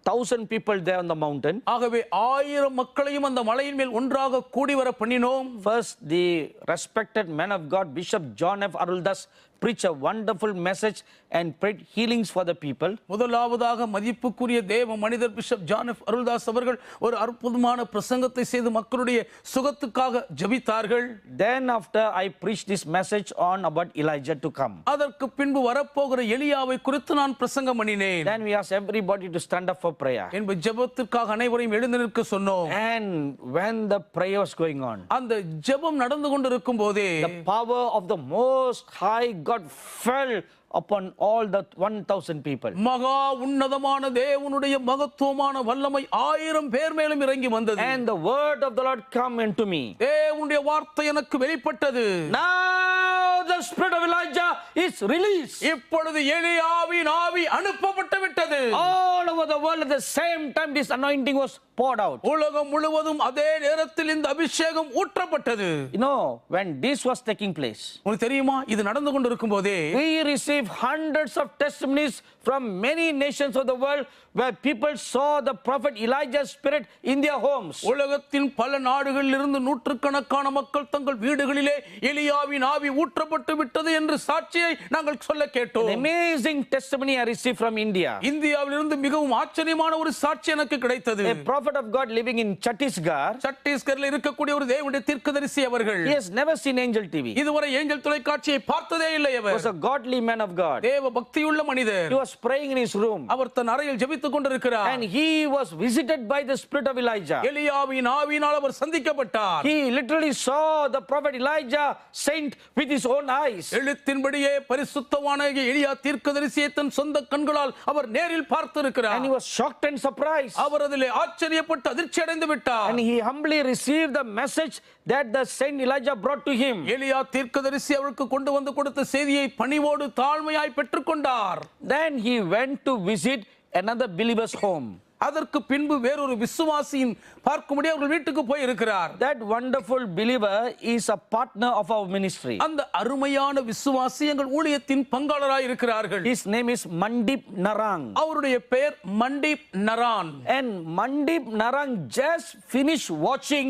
1,000 people there on the mountain. ஆகவே 1000 மக்களையும் அந்த மலையின் மேல் ஒன்றாக கூடி வர பண்ணினோம். First, the respected man of God, Bishop John F. Aruldas, preached a wonderful message and prayed healings for the people. முதலாவதாக மதிப்புக்குரிய தேவ மனிதர் பிஷப் ஜான் எஃப் அருள்தாஸ் அவர்கள் ஒரு அற்புதமான பிரசங்கத்தை செய்து மக்களுடைய சுகத்துக்காக ஜெபித்தார்கள். Then after I preached this message on about Elijah to come. அதற்கு பின்பு வரப்போகிற எலியாவை குறித்து நான் பிரசங்கம் பண்ணினேன். Then we asked everybody to stand up for prayer. என்பது ஜெபத்திற்காக அனைவரையும் எழுந்து நிற்க சொன்னோம். And when the prayer was going on, அந்த ஜெபம் நடந்து கொண்டிருக்கும் போதே the power of the Most High God fell upon all the 1,000 people. மகா உன்னதமான தேவனுடைய மகத்துவமான வல்லமை 1000 பேர் மேலும் இறங்கி வந்தது. And the word of the Lord come into me. தேவனுடைய வார்த்தை எனக்கு வெளிப்பட்டது. Now the spirit of Elijah is released. இப்பொழுது எலியாவின் ஆவி அனுப்பப்பட்டு விட்டது. All over the world at the same time this anointing was poured out. உலகம் முழுவதும் அதே நேரத்தில் இந்த அபிஷேகம் ஊற்றப்பட்டது. You know, when this was taking place, உங்களுக்கு தெரியுமா, இது நடந்து கொண்டிருக்கும் போதே we received hundreds of testimonies from many nations of the world where people saw the prophet Elijah's spirit in their homes. உலகத்தின் பல நாடுகளில் இருந்து நூற்றுக்கணக்கான மக்கள் தங்கள் வீடுகளிலே எலியாவின் ஆவி ஊற்றப்பட்டு விட்டது என்று சாட்சியை நாங்கள் சொல்ல An கேட்டோம். amazing testimony I received from India. இந்தியாவில் இருந்து மிகவும் ஆச்சரியமான ஒரு சாட்சி எனக்கு கிடைத்தது. A prophet of God living in Chhattisgarh, சத்தீஸ்கரில் இருக்கக்கூடிய ஒரு தேவனுடைய தீர்க்கதரிசி அவர்கள் he has never seen Angel TV. இதுவரை ஏஞ்சல் தொலைக்காட்சியை பார்த்ததே இல்லை. He was our a godly man of God. தேவ பக்தியுள்ள மனிதர். He was praying in his room அவர் தன் அறையில் ஜெபித்துக் கொண்டிருக்கிறார். and he was visited by the spirit of Elijah. எலியாவின் ஆவியினால் அவர் சந்திக்கப்பட்டார். He literally saw the prophet Elijah sent with his own eyes. எழுத்தின்படியே பரிசுத்தவான எலியா தீர்க்கதரிசியை தன் சொந்த கண்களால் அவர் நேரில் And பார்த்திருக்கிறார். he was shocked and surprised. அவர் அதிலே ஆச்சரியப்பட்டு அதிர்ச்சி அடைந்து விட்டார். And he humbly received the message that the saint Elijah brought to him. எலியா தீர்க்கதரிசி அவருக்கு கொண்டு வந்து கொடுத்த செய்தியை பணிவோடு தாழ்மையாய் பெற்றுக்கொண்டார். Then he went to visit another believer's home. அதற்கு பின்பு வேறொரு விசுவாசியின் பார்க்கும்படி அவர்கள் வீட்டுக்கு போய் இருக்கிறார். That wonderful believer is a partner of our ministry. அந்த அருமையான விசுவாசி எங்கள் ஊழியத்தின் பங்காளராய் இருக்கிறார்கள். His name is Mandip Narang. அவருடைய பெயர் மண்டீப் நரான். And Mandip Narang just finished watching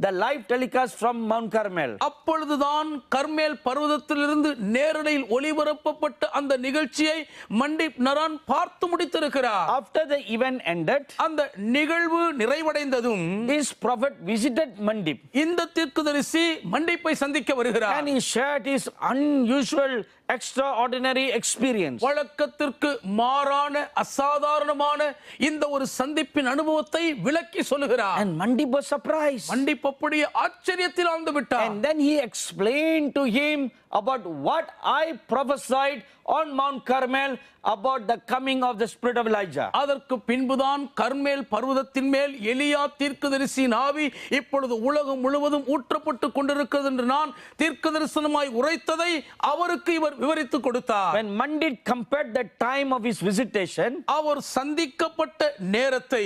the live telecast from Mount Carmel. அப்பொழுதுதான் கர்மேல் பர்வதத்திலிருந்து நேரடியில் ஒளிபரப்பப்பட்ட அந்த நிகழ்ச்சியை மண்டீப் நரான் பார்த்து முடித்திருக்கிறார். After the event ended, அந்த நிகழ்வு நிறைவடைந்ததும் this prophet visited Mandip இந்த தீர்க்கதரிசி மண்டீப்பை சந்திக்க வருகிறார். and he shared his unusual, extraordinary experience. வழக்கத்திற்கு மாறான அசாதாரணமான இந்த ஒரு சந்திப்பின் அனுபவத்தை விளக்கி சொல்லுகிறார். And Mandip was surprised. மண்டீப் அப்படியே ஆச்சரியத்தில் ஆழ்ந்து விட்டார். And then he explained to him about what I prophesied on Mount Carmel about the coming of the spirit of Elijah. அதற்கு பின்புதான் கர்மேல் பர்வதத்தின் மேல் எலியா தீர்க்கதரிசியின் ஆவி இப்பொழுது உலகம் முழுவதும் ஊற்றப்பட்டு கொண்டிருக்கிறது என்று நான் தீர்க்கதரிசனமாய் உரைத்ததை அவருக்கு இவர் விவரித்துக் கொடுத்தார். When Mandip compared the time of his visitation, அவர் சந்திக்கப்பட்ட நேரத்தை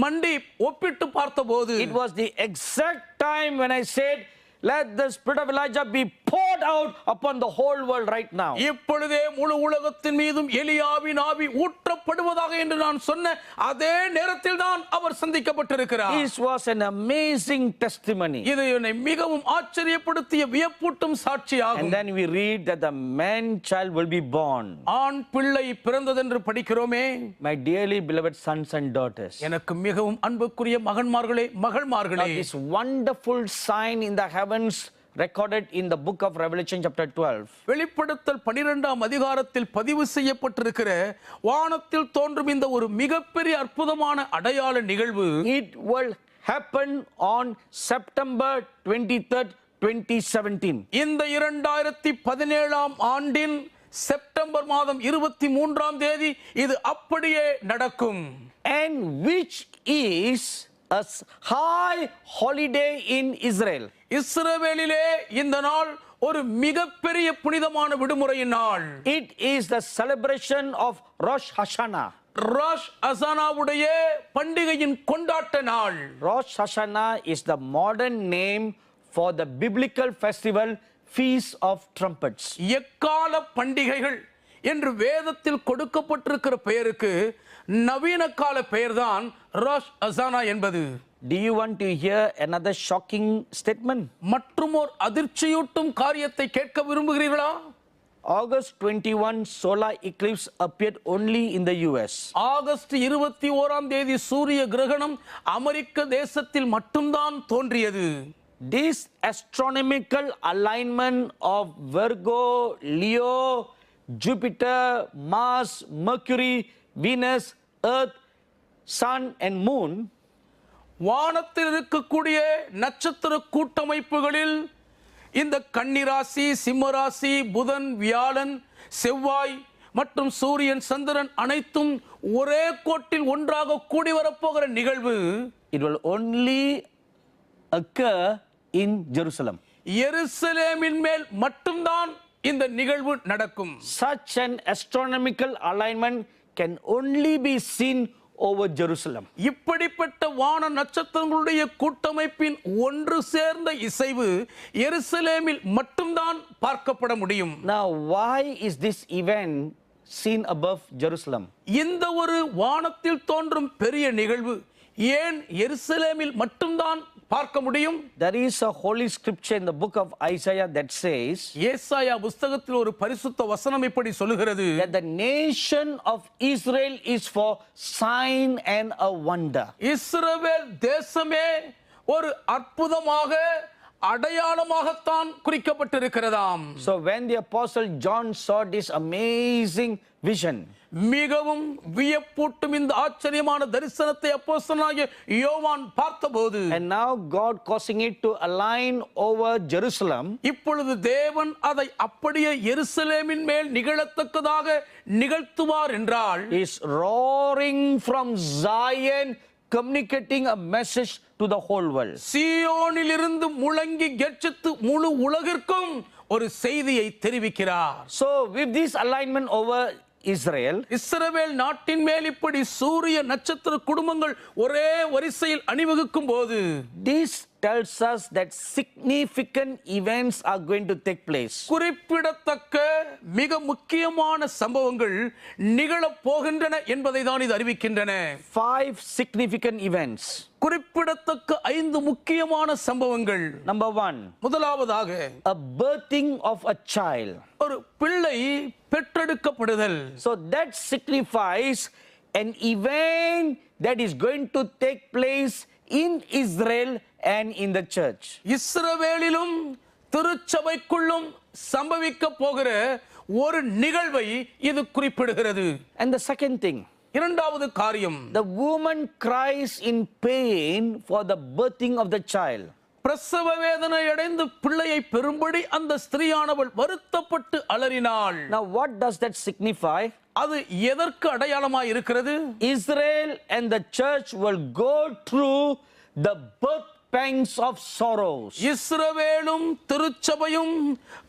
மண்டீப் ஒப்பிட்டு பார்த்தபோது it was the exact time when I said, let the spirit of Elijah be poured out upon the whole world right now. இப்பொழுதே முழு உலகத்தின் மீதும் எலியாவின் ஆவி ஊற்றப்படுவதாக என்று நான் சொன்ன அதே நேரத்தில் தான் அவர் சந்திக்கப்பட்டிருக்கிறார். This was an amazing testimony. இது என்னை மிகவும் ஆச்சரியப்படுத்திய வியப்பூட்டும் சாட்சியாகும். And then we read that the man child will be born. ஆண் பிள்ளை பிறந்ததென்று படிக்கிறோமே. My dearly beloved sons and daughters, எனக்கு மிகவும் அன்புக்குரிய மகன்மார்களே மகள்மார்களே, this wonderful sign in the heavens recorded in the book of Revelation chapter 12. வெளிப்படுத்தல் 12ஆம் அதிகாரத்தில் பதிவு செய்யப்பட்டிருக்கிற வானத்தில் தோன்றும் இந்த ஒரு மிகப்பெரிய அற்புதமான அடையாள நிகழ்வு It will happen on September 23rd, 2017. இந்த 2017 ஆண்டின் செப்டம்பர் மாதம் 23ஆம் தேதி இது அப்படியே நடக்கும். And which is a high holiday in Israel. இஸ்ரவேலிலே இந்த நாள் ஒரு மிகப்பெரிய புனிதமான விடுமுறையின் நாள். It is the celebration of Rosh Hashanah. Rash ஹஷானாவுடைய பண்டிகையின் கொண்டாட்ட நாள். Rosh Hashanah is the modern name for the biblical festival Feast of Trumpets. எக்கால பண்டிகைகள் என்று வேதத்தில் கொடுக்கப்பட்டிருக்கிற பெயருக்கு நவீன கால பெயர்தான் ராஷ் ஹஷானா என்பது. Do you want to hear another shocking statement? மற்றுமோர் அதிர்ச்சியூட்டும் காரியத்தை கேட்க விரும்புகிறீர்களா? August 21 solar eclipse appeared only in the US. August 21ஆம் தேதி சூரிய கிரகணம் அமெரிக்க தேசத்தில் மட்டும்தான் தோன்றியது. This astronomical alignment of Virgo, Leo, Jupiter, Mars, Mercury, Venus, Earth, Sun and Moon வானத்தில் இருக்கக்கூடிய நட்சத்திர கூட்டமைப்புகளில் இந்த கன்னிராசி, சிம்மராசி, புதன், வியாழன், செவ்வாய் மற்றும் சூரியன், சந்திரன் அனைத்தும் ஒரே கோட்டில் ஒன்றாக கூடி வரப்போகிற நிகழ்வு it will only occur in Jerusalem. எருசலேமின் மேல் மட்டும்தான் இந்த நிகழ்வு நடக்கும். Such an astronomical alignment can only be seen over Jerusalem. இப்படிப்பட்ட வான நட்சத்திரங்களுடைய கூட்டமைப்பின் ஒன்று சேர்ந்த இசைவு எருசலேமில் மட்டும்தான் பார்க்கப்பட முடியும். Now, why is this event seen above Jerusalem? இந்த ஒரு வானத்தில் தோன்றும் பெரிய நிகழ்வு ஏன் எருசலேமில் மட்டும்தான் பார்க்க முடியும்? There is a holy scripture in the book of Isaiah that says ஏசாயா புத்தகத்தில் ஒரு பரிசுத்த வசனம் இப்படி சொல்லுகிறது, that the nation of Israel is for sign and a wonder. இஸ்ரவேல் தேசமே ஒரு அற்புதமாக அடையாளமாகத்தான் குறிக்கப்பட்டிருக்கிறதாம். So when the apostle John saw this amazing vision, மிகவும் வியப்பூட்டும் இந்த ஆச்சரியமான தரிசனத்தை அப்போஸ்தலனாகிய யோவான் பார்த்தபோது, and now God causing it to align over Jerusalem, இப்பொழுது தேவன் அதை அப்படியே எருசலேமின் மேல் நிகழத்தக்கதாக நிகழ்த்துவார் என்றால், is roaring from Zion, communicating a message to the whole world. சீயோனிலிருந்து முழங்கி கெர்ச்சித்து முழு உலகிற்கும் ஒரு செய்தியை தெரிவிக்கிறார். So with this alignment over Israel, இஸ்ரவேல் நாட்டின் மேல் இப்படி சூரிய நட்சத்திர குடும்பங்கள் ஒரே வரிசையில் அணிவகுக்கும் போது, this tells us that significant events are going to take place. குறிப்பிடத்தக்க மிக முக்கியமான சம்பவங்கள் நிகழப் போகின்றன என்பதை தான் இது அறிவிக்கின்றன. 5 significant events. குறிப்பிடத்தக்க 5 முக்கியமான சம்பவங்கள். Number 1, முதலாவதாக a birthing of a child. ஒரு பிள்ளை பெற்றெடுக்கப்படுதல். So that signifies an event that is going to take place in Israel and in the church. இஸ்ரவேலிலும் திருச்சபைக்குள்ளும் சம்பவிக்க போகிற ஒரு நிகழ்வை இது குறிப்பிடுகிறது. And the second thing, இரண்டாவது காரியம், the woman cries in pain for the birthing of the child. பிரசவ வேதனை அடைந்து பிள்ளையை பெறும்படி அந்த ஸ்திரீயானவள் வருத்தப்பட்டு அலறினாள். Now what does that signify? அது எதற்கு அடையாளமாய் இருக்கிறது? Israel and the church will go through the birth pangs of sorrows. இஸ்ரவேலும் திருச்சபையும்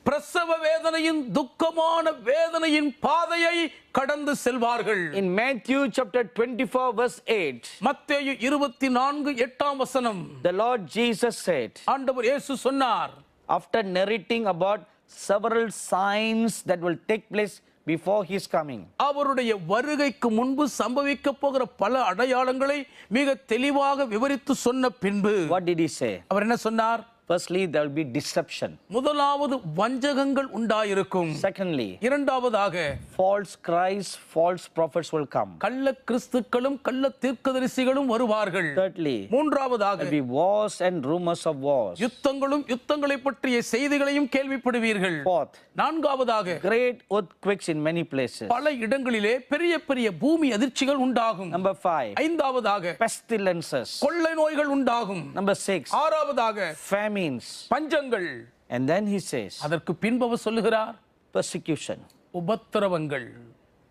பிரசவ வேதனையின் துக்கமான வேதனையின் பாதையை கடந்து செல்வார்கள். In Matthew chapter 24 verse 8, மத்தேயு 24:8 வசனம், the Lord Jesus said, ஆண்டவர் இயேசு சொன்னார், after narrating about several signs that will take place before his coming, அவருடைய வருகைக்கு முன்பு சம்பவிக்க போகிற பல அடையாளங்களை மிக தெளிவாக விவரித்து சொன்ன பின்பு what did he say? அவர் என்ன சொன்னார்? Firstly, there will be deception. முதலாவது வஞ்சகங்கள் உண்டாயிருக்கும். Secondly, இரண்டாவதாக false Christ, false prophets will come. கள்ள கிறிஸ்துக்களும் கள்ள தீர்க்கதரிசிகளும் வருவார்கள். Thirdly, மூன்றாவதாக there will be wars and rumors of wars. யுத்தங்களும் யுத்தங்களை பற்றிய செய்திகளையும் கேள்விப்படுவீர்கள். Fourth, நான்காவதாக great earthquakes in many places. பல இடங்களிலே பெரிய பெரிய பூமி அதிர்ச்சிகள் உண்டாகும். Number 5, ஐந்தாவதாக pestilences. கொள்ளை நோய்கள் உண்டாகும். Number 6, ஆறாவதாக famine. famines. பஞ்சங்கள். And then he says, அதற்கு பின்பு அவர் சொல்லுகிறார், persecution. உபத்திரவங்கள்.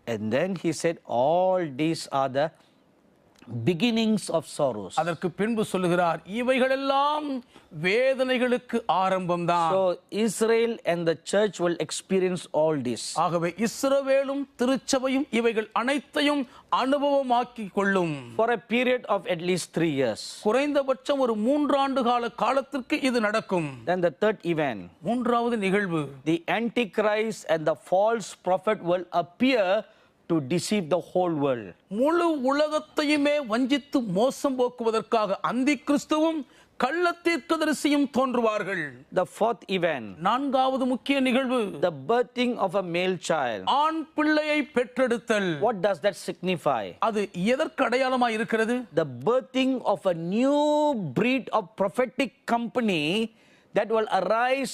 And then he said, all these are the beginnings of sorrows. அதற்கு பின்பு சொல்லுகிறார், இவைகளெல்லாம் வேதனைகளுக்கு ஆரம்பம்தான். So Israel and the church will experience all this. ஆகவே இஸ்ரவேலும் திருச்சபையும் இவைகள் அனைத்தையும் அனுபவமாக்கிக் கொள்ளும். For a period of at least 3 years. குறைந்தபட்சம் ஒரு 3 ஆண்டு கால காலத்திற்கு இது நடக்கும். Then the third event, மூன்றாவது நிகழ்வு, the Antichrist and the false prophet will appear to deceive the whole world. முழு உலகத்தையுமே வஞ்சித்து மோசம் போக்குவதற்காக அந்தி கிறிஸ்துவும் கள்ள தீர்க்கதரிசியும் தோன்றுவார்கள். The fourth event, நான்காவது முக்கிய நிகழ்வு, the birthing of a male child. ஆண் பிள்ளையை பெற்றெடுத்தல். What does that signify? அது எதற்கு அடையாளமாக இருக்கிறது? The birthing of a new breed of prophetic company that will arise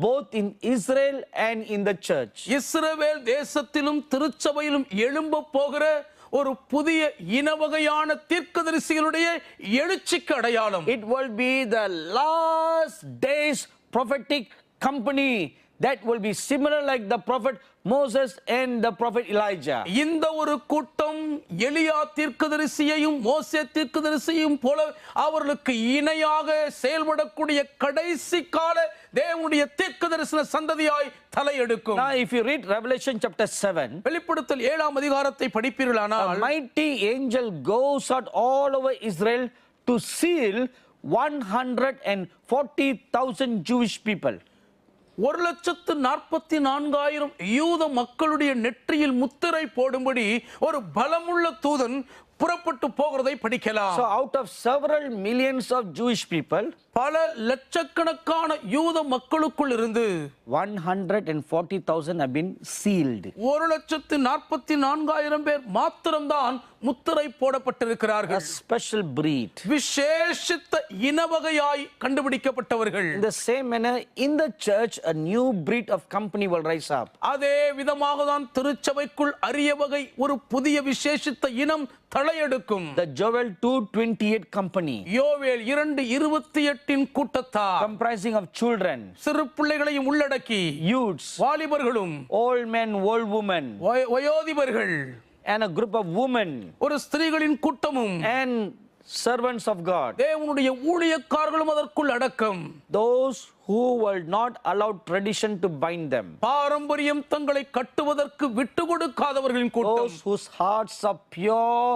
both in Israel and in the church. இஸ்ரவேல் தேசத்திலும் திருச்சபையிலும் எழும்ப போகிற ஒரு புதிய இனவகையான தீர்க்கதரிசிகளுடைய எழுச்சிக்கு அடையாளம். It will be the last days prophetic company that will be similar like the prophet Moses and the prophet Elijah. இந்த ஒரு கூட்டம் எலியா தீர்க்கதரிசியையும் மோசே தீர்க்கதரிசியையும் போல அவர்களுக்கு இணையாக செயல்படக்கூடிய கடைசி கால தேவனுடைய தீர்க்கதரிசன சந்ததியாய் தலையெடுக்கும். Now if you read Revelation chapter 7, வெளிப்படுத்தல் 7ஆம் அதிகாரத்தை படிப்பீர்களானால், a mighty angel goes out all over Israel to seal 140,000 Jewish people. 1,44,000 யூத மக்களுடைய நெற்றியில் முத்திரை போடும்படி ஒரு பலமுள்ள தூதன் புறப்பட்டு போகிறதை படிக்கலாம். So out of several millions of Jewish people, பல லட்சக்கணக்கான யூத மக்களுக்குள் இருந்து 140,000 have been sealed. 1,44,000 பேர் மாத்திரம்தான் முத்திரை போடப்பட்டிருக்கிறார்கள். A special breed. விசேஷித்த இனவகையாய் கண்டுபிடிக்கப்பட்டவர்கள். In the same manner, in the church, a new breed of company will rise up. அதே விதமாக தான் திருச்சபைக்குள் அரிய வகை ஒரு புதிய விசேஷித்த இனம் தலையெடுக்கும். The Joel 2:28 company, யோவேல் 2:28 கூட்டத்தார், comprising of children, சிறு பிள்ளைகளையும் உள்ளடக்கி, youths, வாலிபர்களும், old men, old women, வயோதிபர்கள், and a group of women, ஒரு ஸ்திரீகளின் கூட்டமும், and servants of God. தேவனுடைய ஊழியக்காரர்களும் அதற்குள் அடக்கம். Those who will not allow tradition to bind them. பாரம்பரியம் தங்களை கட்டுவதற்கு விட்டு கொடுக்காதவர்களின் கூட்டம். Those whose hearts are pure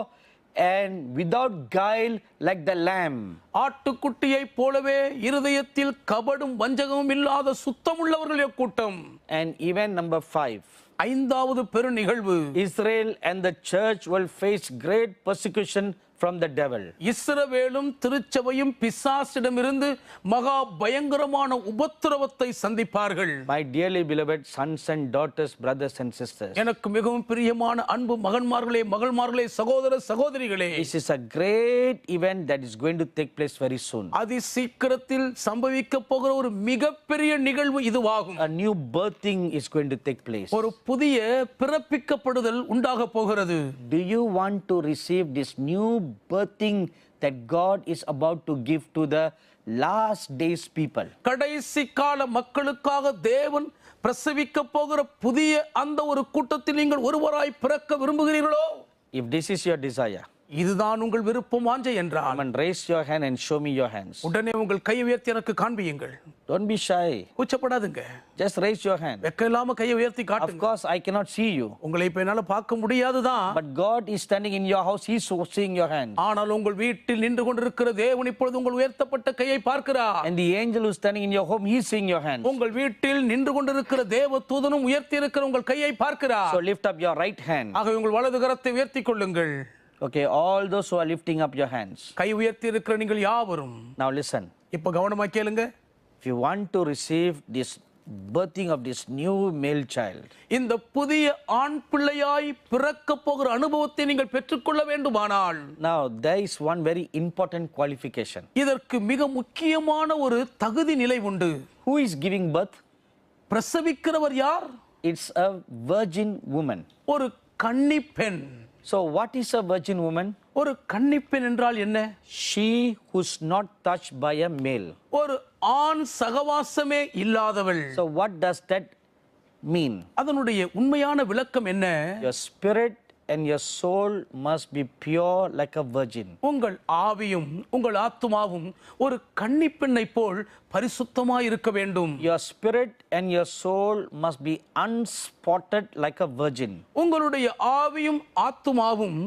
and without guile like the lamb. ஆட்டுக்குட்டியைப் போலவே இருதயத்தில் கபடும் வஞ்சகமும் இல்லாத சுத்தமுள்ளவர்களுடைய கூட்டம். And event number 5. ஐந்தாவது பெரு நிகழ்வு, Israel and the church will face great persecution from the devil. இஸ்ரவேலும் திருச்சபையும் பிசாசிடமிருந்து மகா பயங்கரமான உபத்திரவத்தை சந்திப்பார்கள். My dearly beloved sons and daughters, brothers and sisters, எனக்கு மிகவும் பிரியமான அன்பு மகன்மார்களே, மகள்மார்களே, சகோதர சகோதரிகளே, this is a great event that is going to take place very soon. அதி சீக்கிரத்தில் சம்பவிக்க போகிற ஒரு மிகப்பெரிய நிகழ்வு இதுவாகும். A new birthing is going to take place. ஒரு புதிய பிறப்பிக்கப்படுதல் உண்டாக போகிறது. Do you want to receive this new birthing that God is about to give to the last days people? கடைசி கால மக்களுக்காக தேவன் பிரசவிக்க போகிற புதிய அந்த ஒரு கூட்டத்தில் நீங்கள் ஒருவராய் பிறக்க விரும்புகிறீர்களோ? If this is your desire, இதுதான் உங்கள் விருப்பம் வாஞ்சை என்றால், come and raise your hand and show me your hands. உடனே உங்கள் கையை உயர்த்தி எனக்கு காண்பியுங்கள். Don't be shy. கூச்சப்படாதுங்க. Just raise your hand. வெக்கம் இல்லாம கையை உயர்த்தி Of காட்டுங்க. course, I cannot see you, உங்களை இப்ப என்னால பார்க்க முடியாதுதான். but God is standing in your house. He is seeing your hand. ஆனால் உங்கள் வீட்டில் நின்று கொண்டிருக்கிற தேவன் இப்பொழுது உங்கள் உயர்த்தப்பட்ட கையை பார்க்கிறார். And the angel who is standing in your home, he is seeing your hand. உங்கள் வீட்டில் நின்று கொண்டிருக்கிற தேவ தூதனும் உயர்த்தி இருக்கிற உங்கள் கையை பார்க்கிறார். So lift up your right hand. ஆகவே உங்கள் வலது கரத்தை உயர்த்தி கொள்ளுங்கள். Okay, all those who are lifting up your hands. கை உயர்த்தி இருக்கிற நீங்கள் யாவரும் Now listen. இப்ப கவனமா கேளுங்க. If you want to receive this birthing of this new male child, இந்த புதிய ஆண் பிள்ளையாய் பிறக்க போகிற அனுபவத்தை நீங்கள் பெற்றுக்கொள்ள வேண்டுமானால், now there is one very important qualification. இதற்கு மிக முக்கியமான ஒரு தகுதி நிலை உண்டு. Who is giving birth? பிரசவிக்கிறவர் யார்? It's a virgin woman. ஒரு கன்னி பெண். So what is a virgin woman? ஒரு கன்னி பெண் என்றால் என்ன? She who's not touched by a male. ஒரு ஆண் சகவாசமே இல்லாதவள். So what does that mean? அதனுடைய உண்மையான விளக்கம் என்ன? Your spirit and your soul must be pure like a virgin. உங்கள் ஆவியும் உங்கள் ஆத்துமாவும் ஒரு கன்னிப் பெண்ணைப் போல் பரிசுத்தமாய் இருக்க வேண்டும். Your spirit and your soul must be unspotted like a virgin. உங்களுடைய ஆவியும் ஆத்துமாவும்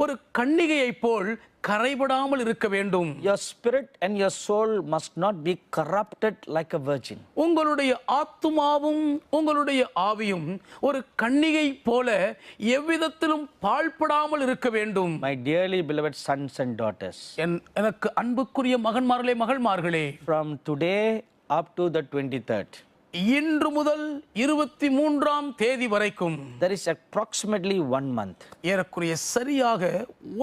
ஒரு கன்னிகையைப் போல் கரைபடாமல் இருக்க வேண்டும். Your spirit and your soul must not be corrupted like a virgin. உங்களுடைய ஆத்துமாவும் உங்களுடைய ஆவியும் ஒரு கன்னிகை போல எவ்விதத்திலும் பாழ்படாமல் இருக்க வேண்டும். My dearly beloved sons and daughters, எனக்கு அன்புக்குரிய மகன்மார்களே மகள்மார்களே, from today up to the 23rd, இன்று முதல் 23ஆம் தேதி வரைக்கும் there is approximately 1 month. ஏறக்குறைய சரியாக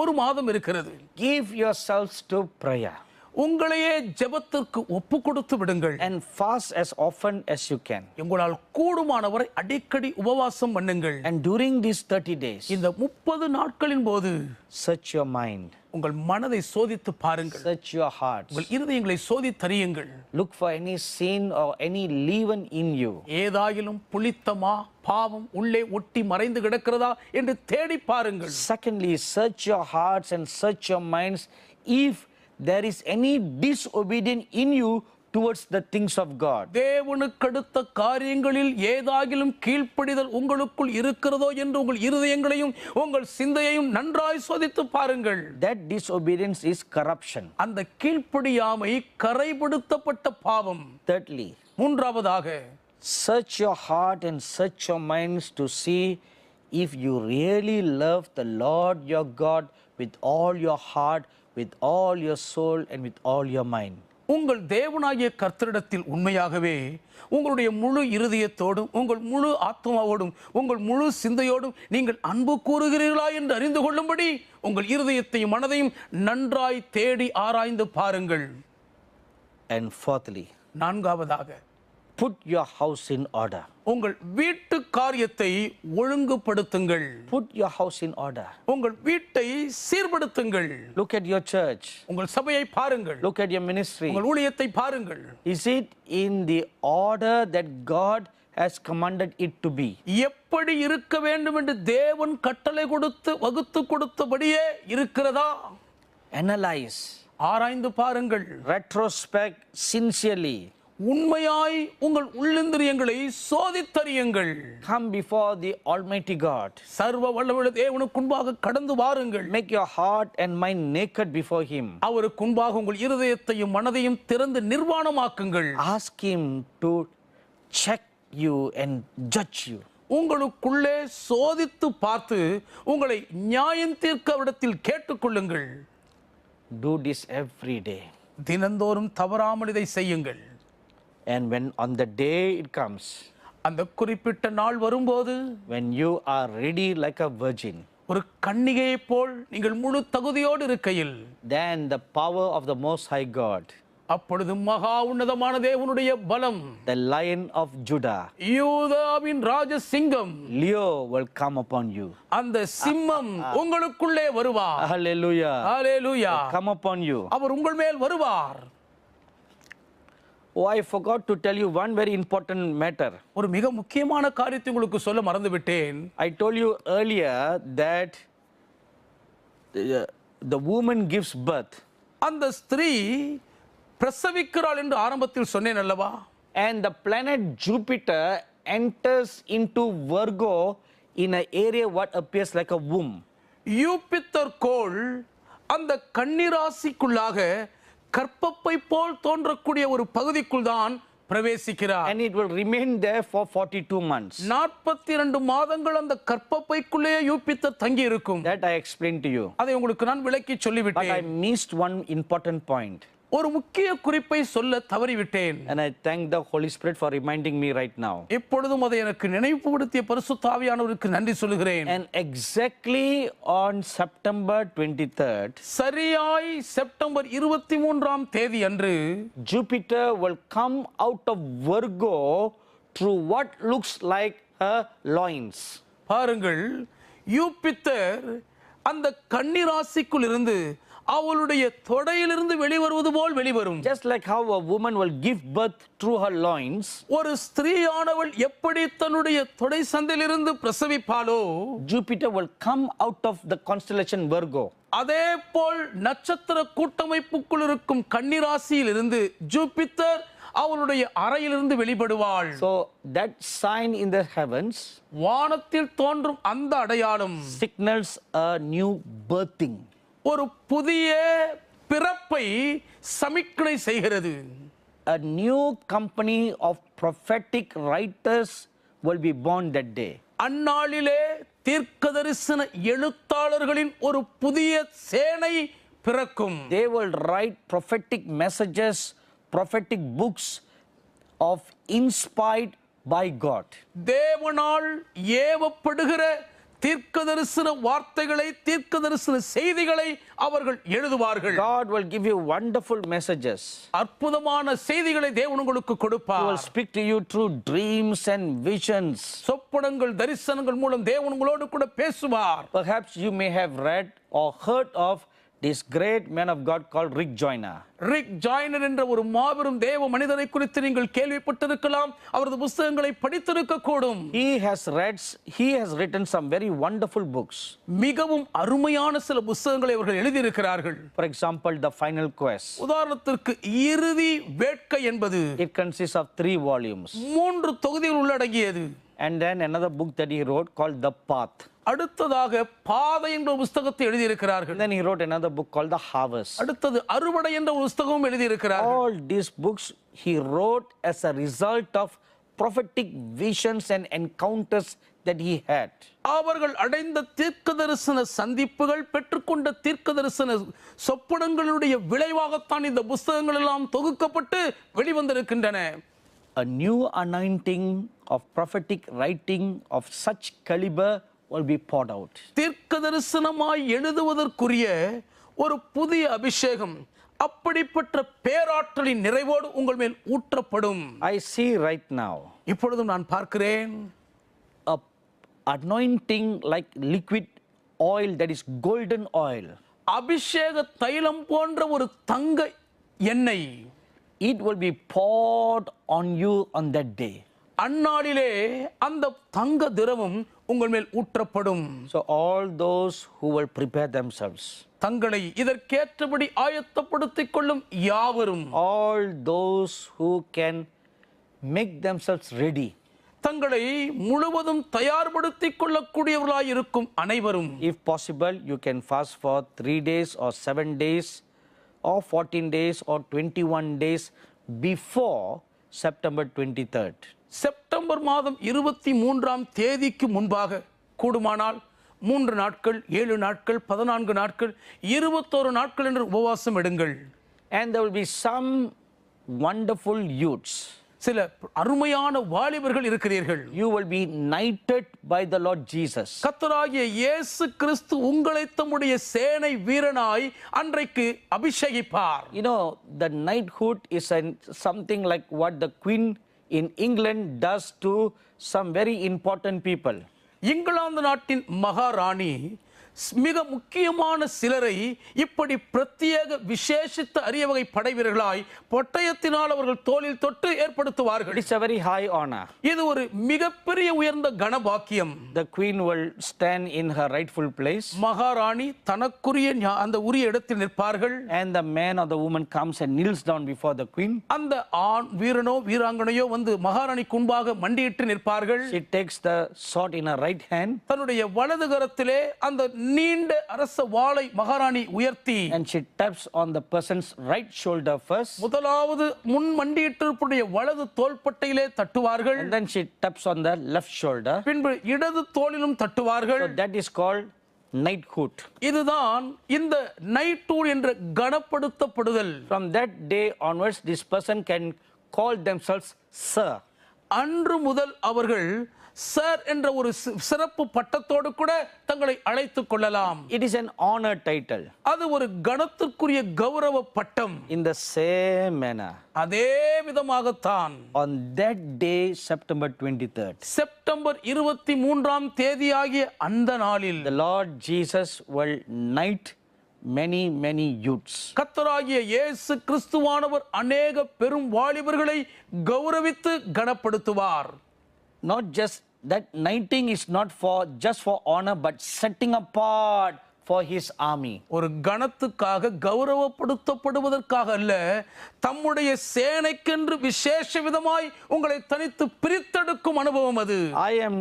ஒரு மாதம் இருக்கிறது. Give yourselves to prayer உங்களையே ஜெபத்திற்கு ஒப்பு கொடுத்து விடுங்கள். and fast as often as you can. உங்களால் கூடுமானவரை அடிக்கடி உபவாசம் பண்ணுங்கள். And during these 30 days, இந்த 30 நாட்களின் போது search your mind, உங்கள் மனதை சோதித்து பாருங்கள். search your hearts, உங்கள் இருதயங்களை சோதித்தறியுங்கள். look for any sin or any leaven in you. ஏதாயிலும் புளித்தமா பாவம் உள்ளே ஒட்டி மறைந்து கிடக்கிறதா என்று தேடி பாருங்கள். Secondly, search your hearts and search your minds if there is any disobedience in you towards the things of God. தேவனுக்கடுத்த காரியங்களில் ஏதாகிலும் கீழ்ப்படிதல் உங்களுக்குள் இருக்கிறதோ என்று உங்கள் இருதயங்களையும் உங்கள் சிந்தையையும் நன்றாய் சோதித்து பாருங்கள். That disobedience is corruption. அந்த கீழ்ப்படியாமை கரைப்படுத்தப்பட்ட பாவம். Thirdly, மூன்றாவதாக, search your heart and search your minds to see if you really love the Lord your God with all your heart, with all your soul and with all your mind. உங்கள் தேவனாகிய கர்த்தரிடத்தில் உண்மையாகவே உங்களுடைய முழு இருதயத்தோடும் உங்கள் முழு ஆத்மாவோடும் உங்கள் முழு சிந்தையோடும் நீங்கள் அன்பு கூறுகிறீர்களா என்று அறிந்து கொள்ளும்படி உங்கள் இருதயத்தையும் மனதையும் நன்றாய் தேடி ஆராய்ந்து பாருங்கள். And fourthly, நான்காவதாக, put your house in order. உங்கள் வீட்டு காரியத்தை ஒழுங்குபடுத்துங்கள். Put your house in order. உங்கள் வீட்டை சீர்படுத்துங்கள். Look at your church. உங்கள் சபையை பாருங்கள். Look at your ministry. உங்கள் ஊழியத்தை பாருங்கள். Is it in the order that God has commanded it to be? எப்படி இருக்க வேண்டும் என்று தேவன் கட்டளை கொடுத்து வகுத்து கொடுத்தபடியே இருக்கிறதா? Analyze. ஆராய்ந்து பாருங்கள். Retrospect sincerely. உண்மையாய் உங்கள் உள்ளிந்திரியங்களை சோதித்தறியுங்கள். Come before the Almighty God. சர்வ வல்லமையுள்ள தேவனுக்கு முன்பாக கடந்து வாருங்கள். Make your heart and mind naked before Him. அவருக்கு முன்பாக உங்கள் இருதயத்தையும் மனதையும் திறந்து நிர்வாணமாக்குங்கள். Ask Him to check you and judge you. உங்களுக்குள்ளே சோதித்து பார்த்து உங்களை நியாயம் தீர்க்க இடத்தில் கேட்டுக்கொள்ளுங்கள். Do this every day. தினந்தோறும் தவறாமல் இதை செய்யுங்கள். And when on the day it comes, அந்த குறிப்பிட்ட நாள் வரும்போது, when you are ready like a virgin, ஒரு கன்னிகையைப் போல் நீங்கள் முழு தகுதியோடு இருக்கையில், then the power of the Most High God, அப்பொழுது மகா உன்னதமான தேவனுடைய பலம், the Lion of Judah, யூதாவின் Rajasingham, Leo, will come upon you. அந்த சிம்மம் உங்களுக்குள்ளே வருவார். Hallelujah. Hallelujah. Come upon you. அவர் உங்கள் மேல் வருவார். Oh, I forgot to tell you one very important matter. ஒரு மிக முக்கியமான காரியத்தை உங்களுக்கு சொல்ல மறந்துவிட்டேன். I told you earlier that the woman gives birth. அந்த ஸ்திரீ பிரசவிக்கிறாள் என்று ஆரம்பத்தில் சொன்னேன் அல்லவா? And the planet Jupiter enters into Virgo in an area what appears like a womb. Jupiter கோள் அந்த கன்னிராசிக்குள்ளாக கற்பப்பை போல் தோன்றக்கூடிய ஒரு பகுதிக்குள் தான் பிரவேசிக்கிறார். And it will remain there for 42 months. 42 மாதங்கள் அந்த கற்பப்பைக்குள்ளே யூபித்தர் தங்கி இருக்கும். That I explained to you. அதை உங்களுக்கு நான் விளக்கி But I சொல்லிவிட்டேன். missed one important point. ஒரு முக்கிய குறிப்பை சொல்ல தவறிவிட்டேன். And I thank the Holy Spirit for reminding me right now. இப்பொழுதும் அதை எனக்கு நினைவுபடுத்திய பரிசுத்த ஆவியானவருக்கு நன்றி சொல்கிறேன். And exactly on September 23rd, சரியாய் செப்டம்பர் 23ஆம் தேதி அன்று Jupiter will come out of Virgo through what looks like her loins. பாருங்கள், யூபித்தர் அந்த கன்னிராசிக்குள் இருந்து அவளுடைய தொடையிலிருந்து வெளிவருவது போல் வெளிவரும். Just like how a woman will give birth through her loins, ஒரு ஸ்திரீயானவள் எப்படி தன்னுடைய தொடை சந்திலிருந்து பிரசவிப்பாளோ, Jupiter will come out of the constellation Virgo. அதே போல் நட்சத்திர கூட்டமைப்புக்குள் இருக்கும் கன்னிராசியில் இருந்து ஜூபிட்டர் அவளுடைய அறையிலிருந்து வெளிப்படுவாள். So that sign in the heavens வானத்தில் தோன்றும் அந்த அடையாளம் signals a new birthing. ஒரு புதிய பிறப்பை சமிக்ஞை செய்கிறது. A new company of prophetic writers will be born that day. அந்நாளிலே தீர்க்கதரிசன எழுத்தாளர்களின் ஒரு புதிய சேனை பிறக்கும். They will write prophetic messages, prophetic books of inspired by God. தேவனால் ஏவப்படுகிற தீர்க்கதரிசன வார்த்தைகளை, தீர்க்கதரிசன செய்திகளை அவர்கள் எழுதுவார்கள். God will give you wonderful messages. அற்புதமான செய்திகளை தேவன் உங்களுக்கு He will கொடுப்பார். speak to you through dreams and visions. சொப்பனங்கள், தரிசனங்கள் மூலம் தேவன் உங்களோடு கூட பேசுவார். Perhaps you may have read or heard of this great man of God called Rick Joyner. Rick Joyner என்ற ஒரு மாபெரும் தேவ மனிதரை குறித்து நீங்கள் கேள்விப்பட்டிருக்கலாம். அவரது புத்தகங்களை படித்திருக்க கூடும். He has written some very wonderful books. மிகவும் அருமையான சில புத்தகங்களை அவர்கள் எழுதியிருக்கிறார்கள். For example, The Final Quest. உதாரணத்திற்கு இறுதி வேட்கை என்பது It consists of 3 volumes. 3 தொகுதிகள் உள்ளடங்கியது. And then another book that he wrote called The Path. அடுத்ததாக பாதை என்ற புத்தகத்தை எழுதியிருக்கிறார்கள். And then he wrote another book called The Harvest. அடுத்தது அறுவடை என்ற புத்தகமும் எழுதியிருக்கிறார்கள். All these books he wrote as a result of prophetic visions and encounters that he had. அவர்கள் அடைந்த தீர்க்கதரிசன சந்திப்புகள், பெற்றுக்கொண்ட தீர்க்கதரிசன சொப்பனங்களுடைய விளைவாகத்தான் இந்த புத்தகங்கள் எல்லாம் தொகுக்கப்பட்டு வெளிவந்திருக்கின்றன. A new anointing of prophetic writing of such caliber will be poured out. தீர்க்கதரிசனமாய் எழுதுவதற்குரிய ஒரு புதிய அபிஷேகம், அப்படிப்பட்ட பேராற்றலின் நிறைவோடு உங்கள் மேல் ஊற்றப்படும். I see right now இப்பொழுதும் நான் பார்க்கிறேன் a anointing like liquid oil, that is golden oil. அபிஷேக தைலம் போன்ற ஒரு தங்க எண்ணெய். It will be poured on you on that day. அந்நாளிலே அந்த தங்க திரவம் உங்கள் மேல் ஊற்றப்படும். So all those who will prepare themselves, தங்களை இதற்கேற்றபடி ஆயத்தப்படுத்திக் கொள்ளும் யாவரும், all those who can make themselves ready, தங்களை முழுவதும் தயார்படுத்திக் கொள்ளக்கூடியவர்களாய் இருக்கும் அனைவரும், if possible you can fast for 3 days or 7 days or 14 days or 21 days before September 23rd. September மாதம் 23ஆம் தேதிக்கு முன்பாக கூடுமானால் 3 நாட்கள், 7 நாட்கள், 14 நாட்கள், 21 நாட்கள் என்று உபவாசம் எடுங்கள். And there will be some wonderful youths. சில அருமையான வாலிபர்கள் இருக்கிறீர்கள். You will be knighted by the Lord Jesus. கர்த்தராகிய இயேசு கிறிஸ்து உங்களை தம்முடைய சேனை வீரனாய் அன்றைக்கு அபிஷேகிப்பார். You know, the knighthood is something like what the Queen in England does to some very important people. England நாட்டின் மகாராணி மிக முக்கியமான சிலரை இப்படி பிரத்யேக விசேஷித்த அரிய வகை படை வீரர்களாய் பட்டயத்தினால் அவர்கள் தோளில் தொட்டு ஏற்படுத்துவார்கள். It's a very high honor. இது ஒரு மிகப்பெரிய உயர்ந்த கனபாக்கியம். The queen will stand in her rightful place. மகாராணி தனக்குரிய அந்த உரிய இடத்தில் நிற்பார்கள். And the man or the woman comes and kneels down before the queen. அந்த ஆண் வீரனோ வீராங்கனையோ வந்து மகாராணிக்கு முன்பாக மண்டியிட்டு நிற்பார்கள். She takes the sword in her right hand. தன்னுடைய வலது கரத்திலே அந்த நீண்ட அரச வாளை மகாராணி உயர்த்தி, and she taps on the person's right shoulder first. முதலாவது முன் மண்டியிட்டிருப்புடைய வலது தோள்பட்டையிலே தட்டுவார்கள். And then she taps on the left shoulder. பின்பு இடது தோளிலும் தட்டுவார்கள். So that is called knighthood. இதுதான் இந்த நைட்ஹுட் என்ற கனப்படுத்தப்படுதல். From that day onwards, this person can call themselves sir. அன்று முதல் அவர்கள் சார் என்ற ஒரு சிறப்பு பட்டத்தோடு கூட தங்களை அழைத்துக் கொள்ளலாம். It is an honor title. அது ஒரு கணத்திற்குரிய கௌரவ பட்டம். In the same manner, அதே விதமாகத்தான் on that day, September 23rd, September 23ஆம் தேதியாகிய அந்த நாளில் the Lord Jesus will knight many youths. கர்த்தராகிய இயேசு கிறிஸ்துவானவர் அநேக பெரும் வாலிபர்களை கௌரவித்து கனப்படுத்துவார். Not just that, knighting is not for just for honor, but setting apart for his army. ஒரு கணத்துக்காக கௌரவப்படுத்தப்படுவதற்காக அல்ல, தம்முடைய சேனைக்கென்று விசேஷ விதமாய் உங்களை தனித்து பிரித்தெடுக்கும் அனுபவம் அது. I am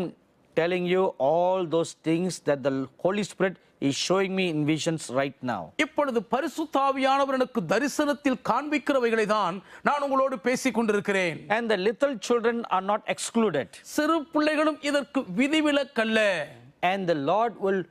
telling you all those things that the Holy Spirit is showing me in visions right now. இப்பொழுது பரிசுத்த ஆவியானவர் எனக்கு தரிசனத்தில் காண்பிக்கிறவைகளை தான் நான் உங்களோடு பேசிக் கொண்டிருக்கிறேன். And the little children are not excluded. சிறு பிள்ளைகளும் இதற்கு விதிவிலக்கல்ல. And the Lord will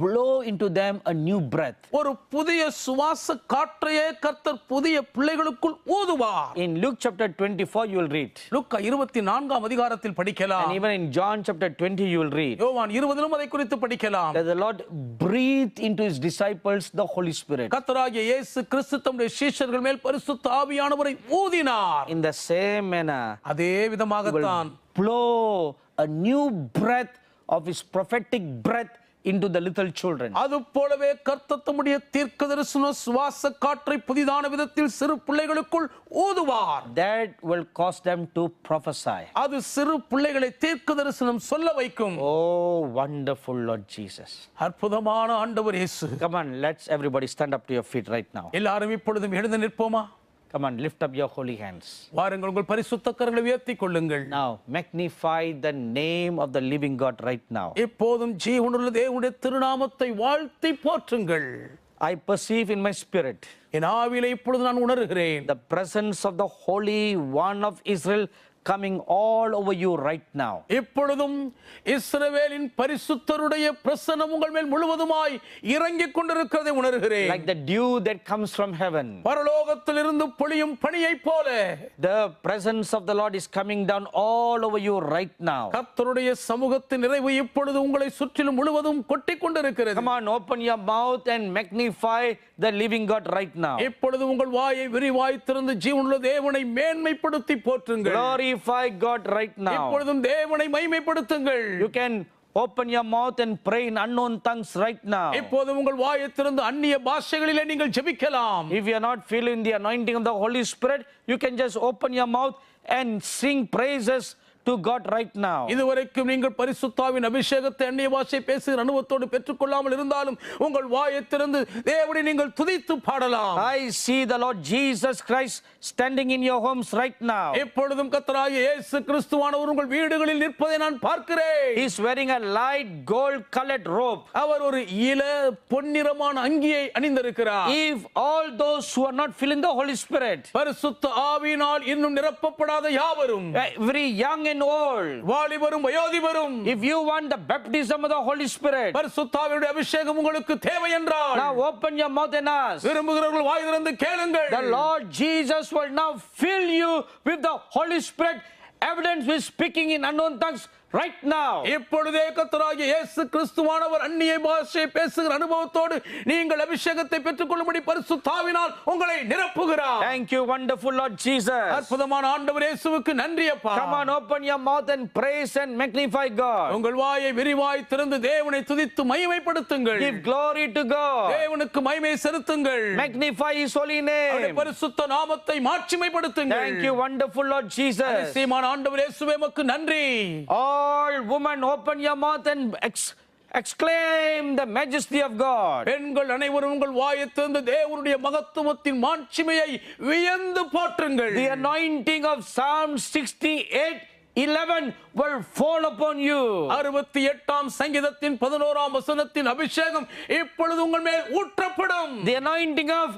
blow into them a new breath. ஒரு புதிய சுவாச காற்றையே கர்த்தர் புதிய பிள்ளைகளுக்குள் ஊதுவார். In Luke chapter 24 you will read. லூக்கா 24ஆம் அதிகாரத்தில் படிக்கலாம். And even in John chapter 20 you will read. யோவான் 20லும் அதை குறித்து படிக்கலாம். That the Lord breathed into his disciples the Holy Spirit. கர்த்தராகிய இயேசு கிறிஸ்து தம்முடைய சீஷர்கள் மேல் பரிசுத்த ஆவியானவரை ஊதினார். In the same manner, அதே விதமாகத்தான் blow a new breath of his prophetic breath into the little children. அது போலவே கர்த்தர் தம்முடைய தீர்க்கதரிசன சுவாச காற்றை புதிதான விதத்தில் சிறு பிள்ளைகளுக்குள் ஊதுவார். That will cause them to prophesy. அது சிறு பிள்ளைகளை தீர்க்கதரிசனம் சொல்ல வைக்கும். Oh, wonderful Lord Jesus. அற்புதமான ஆண்டவர் இயேசு. Come on, let's everybody stand up to your feet right now. எல்லாரும் இப்பொழுதும் எழுந்து நிற்போமா? Come on, lift up your holy hands. வாருங்கள், உங்கள் பரிசுத்த கரங்களை உயர்த்திக் கொள்ளுங்கள். Now, magnify the name of the living God right now. இப்போதும் ஜீவனுள்ள தேவனுடைய திருநாமத்தை வாழ்த்தி போற்றுங்கள். I perceive in my spirit என் ஆவியிலே இப்பொழுது நான் உணர்கிறேன் the presence of the Holy One of Israel coming all over you right now. இப்பொழுதும் இஸ்ரவேலின் பரிசுத்தருடைய பிரசன்னம் உங்கள் மேல் முழுவதுமாய் இறங்கிக் கொண்டிருக்கிறதை உணர்கிறேன். Like the dew that comes from heaven. பரலோகத்திலிருந்து பொழியும் பனியைப் போல The presence of the Lord is coming down all over you right now. கர்த்தருடைய சமூகத்தின் நிறைவு இப்பொழுது உங்களை சுற்றிலும் முழுவதும் கொட்டிக் கொண்டிருக்கிறது. Come on, open your mouth and magnify the living God right now. இப்பொழுது உங்கள் வாயை விரிவாய் திறந்து ஜீவனுள்ள தேவனை மேன்மைப்படுத்தி போற்றுங்கள். Glorify God right now. இப்பொழுதும் தேவனை மகிமைப்படுத்துங்கள். You can open your mouth and pray in unknown tongues right now. இப்போது உங்கள் வாயை திறந்து அந்நிய பாஷைகளிலே நீங்கள் ஜெபிக்கலாம். If you are not feeling the anointing of the Holy Spirit, you can just open your mouth and sing praises to God right now. இதுவரைக்கும் நீங்கள் பரிசுத்தாவின் அபிஷேகத்தை அந்நிய பாஷை பேசுகிற அனுபவத்தோடு பெற்றுக்கொள்ளாமல் இருந்தாலும் உங்கள் வாயை திறந்து தேவனை நீங்கள் துதித்து பாடலாம். I see the Lord Jesus Christ standing in your homes right now. இப்பொழுதும் கர்த்தராகிய இயேசு கிறிஸ்துவானவர் உங்கள் வீடுகளில் நிற்பதை நான் பார்க்கிறேன். He is wearing a light gold colored robe. அவர் ஒரு இள பொன்னிறமான அங்கியை அணிந்திருக்கிறார். If all those who are not feeling the Holy Spirit, பரிசுத்த ஆவியினால் இன்னும் நிரப்பப்படாத யாவரும், every young and old, வாலிபரும் வயோதிபரும், if you want the baptism of the Holy Spirit, பரிசுத்த ஆவியுடைய அபிஷேகம் உங்களுக்கு தேவை என்றால் now open your mouth and ask. விரும்புகிறவர்கள் வாய் திறந்து கேளுங்கள். The Lord Jesus will now fill you with the Holy Spirit, evidence with speaking in unknown tongues right now. இப்பொழுதே கர்த்தராகிய இயேசு கிறிஸ்துவானவர் அந்நிய பாஷை பேசுகிற அனுபவத்தோடு நீங்கள் அபிஷேகத்தை பெற்றுக்கொள்ளும்படி பரிசுத்த ஆவியினால் உங்களை நிரப்புகிறார். Thank you, wonderful Lord Jesus. அற்புதமான ஆண்டவர் இயேசுவுக்கு நன்றி அப்பா. Come on, open your mouth and praise and magnify God. உங்கள் வாயை விரிவாய் திறந்து தேவனை துதித்து மகிமைப்படுத்துங்கள். Give glory to God. தேவனுக்கு மகிமை செலுத்துங்கள். Magnify his holy அவருடைய name. பரிசுத்த நாமத்தை மாட்சிமைப்படுத்துங்கள். Thank you, wonderful Lord Jesus. அதிசயமான ஆண்டவர் இயேசுவே உமக்கு நன்றி. All women, open your mouth and exclaim the majesty of God. பெண்கள் அனைவரும் உங்கள் வாயை திறந்து தேவனுடைய மகத்துவத்தின் மாட்சிமையை வியந்து போற்றுங்கள். The anointing of Psalm 68:11 will fall upon you. 68ஆம் சங்கீதத்தின் 11ஆம் வசனத்தின் அபிஷேகம் இப்பொழுது உங்கள் மேல் ஊற்றப்படும். The anointing of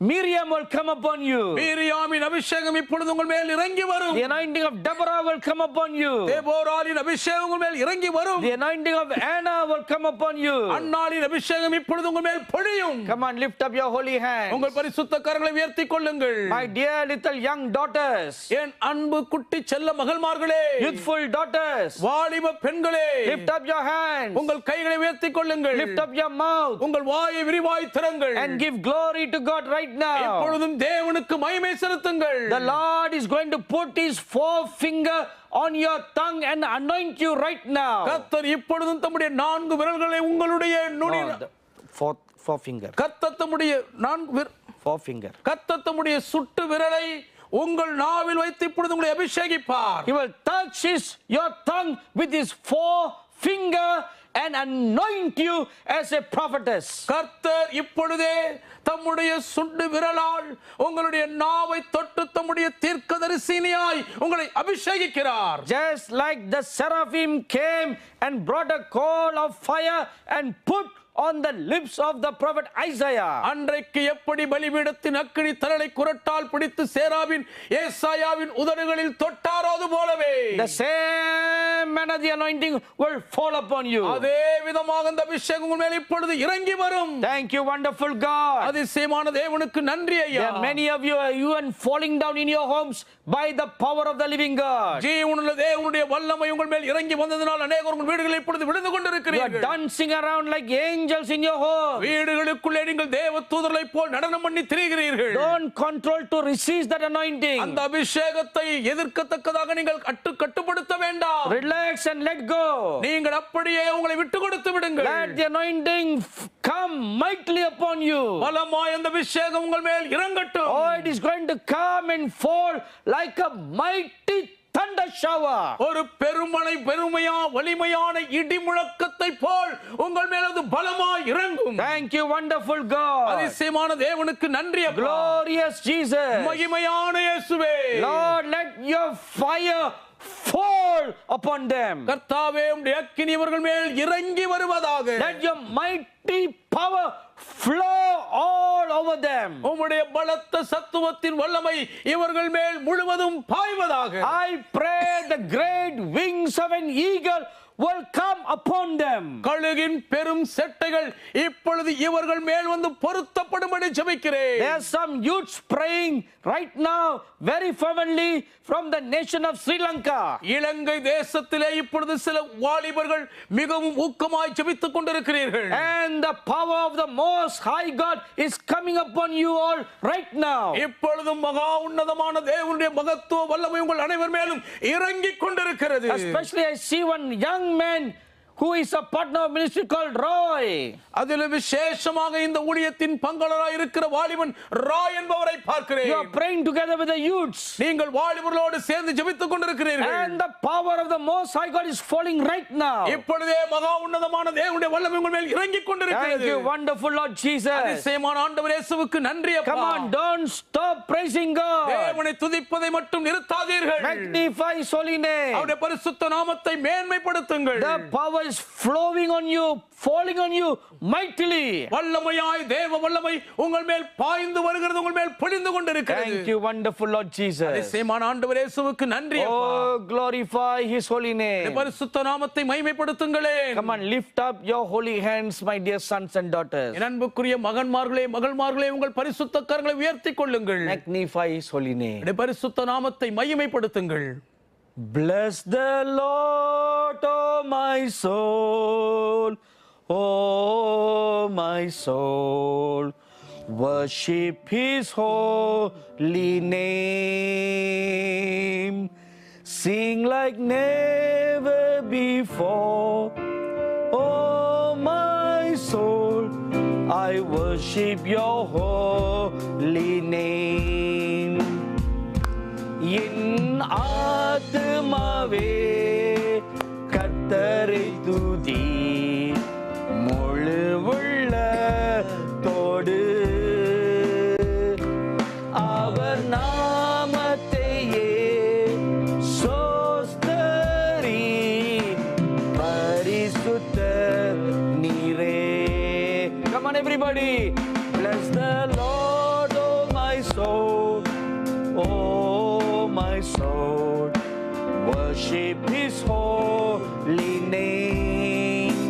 Miriam will come upon you. மீரியாமின் அபிஷேகம் இப்பொழுது உங்கள் மேல் இறங்கி வரும். The anointing of Deborah will come upon you. தேபோராளின் அபிஷேகம் உங்கள் மேல் இறங்கி வரும். The anointing of Anna will come upon you. அன்னாளின் அபிஷேகம் இப்பொழுது உங்கள் மேல் பொழியும். Come on, lift up your holy hands. உங்கள் பரிசுத்த கரங்களை உயர்த்திக் கொள்ளுங்கள். My dear little young daughters, என் அன்பு குட்டி செல்ல மகள்மார்களே, youthful daughters, வாலிப பெண்களே, lift up your hands. உங்கள் கைகளை உயர்த்திக் கொள்ளுங்கள். Lift up your mouth உங்கள் வாயை விரிவாய் திறங்கள். and give glory to God right now. இப்பொழுதும் தேவனுக்கு மகிமை செலுத்துங்கள். The Lord is going to put his forefinger on your tongue and anoint you right now. கர்த்தர் இப்பொழுதும் தம்முடைய 4 விரல்களை உங்களுடைய நுனி forefinger. கர்த்தர் தம்முடைய Forefinger. கர்த்தர் தம்முடைய சுட்டு விரலை உங்கள் நாவில் வைத்து இப்பொழுது உங்களை அபிஷேகிப்பார். He will touch your tongue with his forefinger and anoint you as a prophetess. கர்த்தர் இப்பொழுதே தம்முடைய சுண்டு விரலால் உங்களுடைய நாவை தொட்டு தம்முடைய தீர்க்கதரிசினியாய் உங்களை அபிஷேகிக்கிறார். Just like the seraphim came and brought a coal of fire and put on the lips of the prophet Isaiah. அன்றைக்கு எப்படி பலிபீடத்தின் அக்கினி தரலை குரட்டால் பிடித்து சேராவின் ஏசாயாவின் உதடுகளில் தொட்டாரோ அது போலவே the same manner the anointing will fall upon you. அதே விதமாக அந்த அபிஷேகம் உங்கள் மேல் இப்பொழுது இறங்கி வரும். Thank you, wonderful God. அதிசயமான தேவனுக்கு நன்றி ஐயா. There are many of you are even falling down in your homes by the power of the living God. ஜீவனுள்ள தேவனுடைய வல்லமை உங்கள் மேல் இறங்கி வந்ததனால் அநேகர் உங்கள் வீடுகளில் இப்பொழுது விழுந்து கொண்டிருக்கிறீர்கள். You are dancing around like angels in your home. வீடுகளுக்குள்ளே நீங்கள் தேவ தூதர்களைப் போல் நடனம் பண்ணி திரிகிறீர்கள். Don't control to resist that anointing. அந்த அபிஷேகத்தை எதிர்க்கத்தக்கதாக நீங்கள் கட்டுப்படுத்த வேண்டாம். Relax and let go. நீங்கள் அப்படியே உங்களை விட்டு கொடுத்து விடுங்கள். Let the anointing come mightily upon you. பலமாய் அந்த அபிஷேகம் உங்கள் மேல் இறங்கட்டும். Oh, it is going to come and fall like a mighty thunder shower. ஒரு வலிமையான இடி முழக்கத்தை போல் உங்கள் மேல் அது பலமாய் இறங்கும். Thank you, wonderful God. அதிசயமான தேவனுக்கு நன்றி அப்பா. Glorious Jesus. மகிமையான இயேசுவே. Lord, let your fire fall upon them. கர்த்தாவே உம்முடைய அக்கினி இவர்கள் மேல் இறங்கி வருவதாக. Let your mighty power flow all over them. உம்முடைய பலத்த சத்துவத்தின் வல்லமை இவர்கள் மேல் முழுவதும் பாய்வதாக. I pray the great wings of an eagle will come upon them. கழுகின் பெரும் செட்டைகள் இப்பொழுது இவர்கள் மேல் வந்து பொருத்தப்படும்படி ஜெபிக்கிறேன். There are some youths praying right now very fervently from the nation of Sri Lanka. இலங்கை தேசத்திலே இப்பொழுது சில வாலிபர்கள் மிகவும் ஊக்கமாய் ஜெபித்துக் கொண்டிருக்கிறீர்கள். And the power of the most high God is coming upon you all right now. இப்பொழுது மகா உன்னதமான தேவனுடைய மகத்துவ வல்லமை உங்கள் அனைவர் மேலும் இறங்கிக் கொண்டிருக்கிறது. Especially I see one young man who is a partner of ministry called Roy. அதில் விசேஷமாக இந்த ஊழியத்தின் பங்காளராய் இருக்கிற வாலிபன் ராய் என்பவரை பார்க்கிறேன். You are praying together with the youths. நீங்கள் வாலிபர்களோடு சேர்ந்து ஜெபித்துக் கொண்டிருக்கிறீர்கள். And the power of the most high God is falling right now. இப்பொழுதே மகா உன்னதமான தேவனுடைய வல்லமை உங்கள் மேல் இறங்கிக் கொண்டிருக்கிறது. Thank you, wonderful Lord Jesus. அதிசயமான ஆண்டவர் இயேசுவுக்கு நன்றி அப்பா. Come on, don't stop praising God. தேவனை துதிப்பதை மட்டும் நிறுத்தாதீர்கள். Magnify his holy name. அவருடைய பரிசுத்த நாமத்தை மேன்மைப்படுத்துங்கள். The power is flowing on you, falling on you mightily. வல்லமையாய் தேவ வல்லமை உங்கள் மேல் பாய்ந்து வருகிறது, உங்கள் மேல் பொழிந்து கொண்டிருக்கிறது. Thank you, wonderful Lord Jesus. அதிசயமான ஆண்டவர் இயேசுவுக்கு நன்றி அப்பா. Oh, glorify his holy name. பரிசுத்த நாமத்தை மகிமைப்படுத்துங்களே. Come on, lift up your holy hands, my dear sons and daughters. என் அன்புக்குரிய மகன்மார்களே மகள்மார்களே உங்கள் பரிசுத்த கரங்களை உயர்த்திக் கொள்ளுங்கள். Magnify his holy name. பரிசுத்த நாமத்தை மகிமைப்படுத்துங்கள். Bless the Lord, oh my soul, oh my soul, worship his holy name, sing like never before, oh my soul, I worship your holy name. என் ஆத்துமாவே கர்த்தரை துதி முழு உள்ளத்தோடு அவர் நாமத்தையே சோஸ்தரி பரிசுத்த நீரே. Come on everybody, bless the Lord, oh my soul, oh my soul, worship his holy name,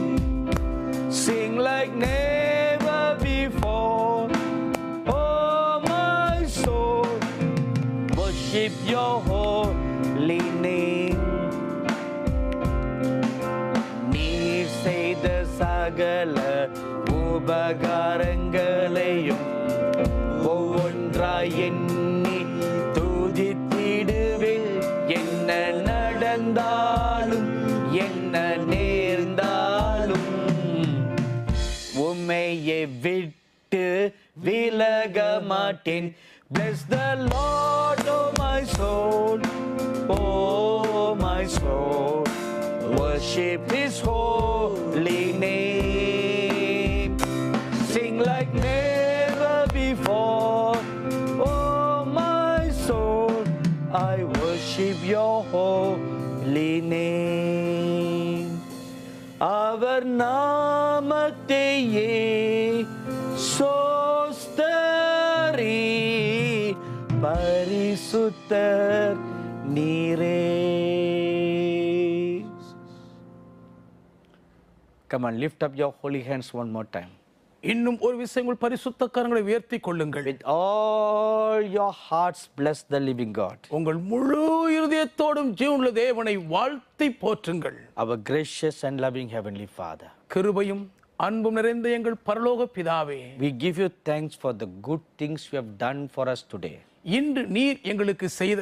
sing like never before, oh my soul, worship your holy name. நீர் செய்த சகல உபகாரங்களையும் ஒவ்வொன்றாய் எண்ணி துதித்திடுவேன். என்ன நடந்தாலும் என்ன நேர்ந்தாலும் உம்மையே விட விலக மாட்டேன். Bless the Lord, oh my soul, oh my soul, worship His holy name. Sing like never before, oh my soul, I worship your holy name. அவர் நாமத்தையே சோஸ்தரி, பரிசுத்தர் நீரே. Come on, lift up your holy hands one more time. இன்னும் ஒரு விஷயம், உங்கள் பரிசுத்த கரங்களை உயர்த்தி கொள்ளுங்கள். With all your hearts, bless the living God. உங்கள் முழு இருதயத்தோடும் ஜீவனுள்ள தேவனை வாழ்த்தி போற்றுங்கள். Our gracious and loving Heavenly Father, கிருபையும் அன்பும் நிறைந்த எங்கள் பரலோக பிதாவே, we give you thanks for the good things you have done for us today. இன்று நீர் எங்களுக்கு செய்த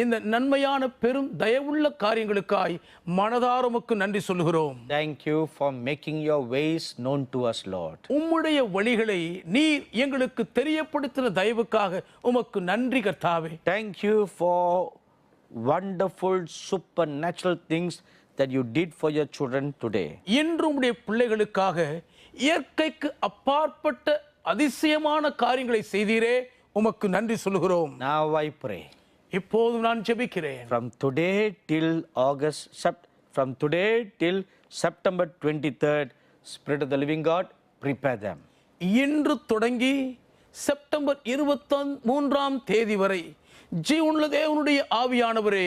இந்த நன்மையான பெரும் தயவுள்ள காரியங்களுக்காய் மனதார உமக்கு நன்றி சொல்லுகிறோம். Thank you for making your ways known to us, Lord. உம்முடைய வழிகளை நீர் எங்களுக்கு தெரியப்படுத்தின தயவுக்காக உமக்கு நன்றி கர்த்தாவே. Thank you for wonderful supernatural things that you did for your children today. இன்று உம்முடைய பிள்ளைகளுக்காக இயற்கைக்கு அப்பாற்பட்ட அதிசயமான காரியங்களை செய்தீரே, உமக்கு நன்றி சொல்லுகிறோம். Now I pray, இப்போது நான் ஜெபிக்கிறேன். from today till September 23rd, Spirit of the living God, prepare them. இன்று தொடங்கி செப்டம்பர் 23ஆம் தேதி வரை ஜீவனுள்ள தேவனுடைய ஆவியானவரே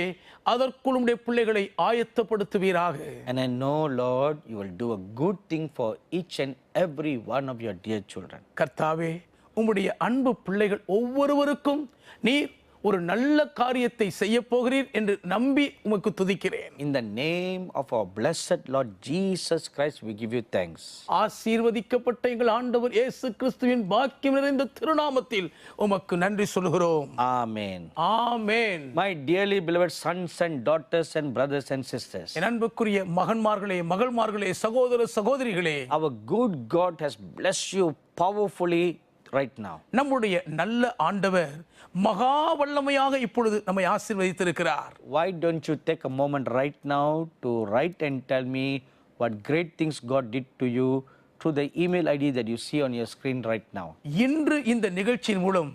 அதற்குள் உம்முடைய பிள்ளைகளை ஆயத்தப்படுத்துவீராக. And I know, Lord, you will do a good thing for each and every one of your dear children. கர்த்தாவே, உம்முடைய அன்பு பிள்ளைகள் ஒவ்வொருவருக்கும் நீர் ஒரு நல்ல காரியத்தை செய்ய போகிறீர் என்று நம்பி உமக்கு துதிக்கிறேன். In the name of our blessed Lord Jesus Christ, we give you thanks. ஆசீர்வதிக்கப்பட்ட எங்கள் ஆண்டவர் இயேசு கிறிஸ்துவின் பாக்கியம் நிறைந்த திருநாமத்தில் உமக்கு நன்றி சொல்கிறோம். Amen. Amen. My dearly beloved sons and daughters and brothers and sisters, என் அன்புக்குரிய மகன்மார்களே, மகள்மார்களே, சகோதர சகோதரிகளே, our good God has blessed you powerfully right now. நம்முடைய நல்ல ஆண்டவர் மகா வல்லமையாக இப்பொழுது நம்மை ஆசீர்வதித்திருக்கிறார். Why don't you take a moment right now to write and tell me what great things God did to you through the email ID that you see on your screen right now. இன்று இந்த நிகழ்ச்சியின் மூலம்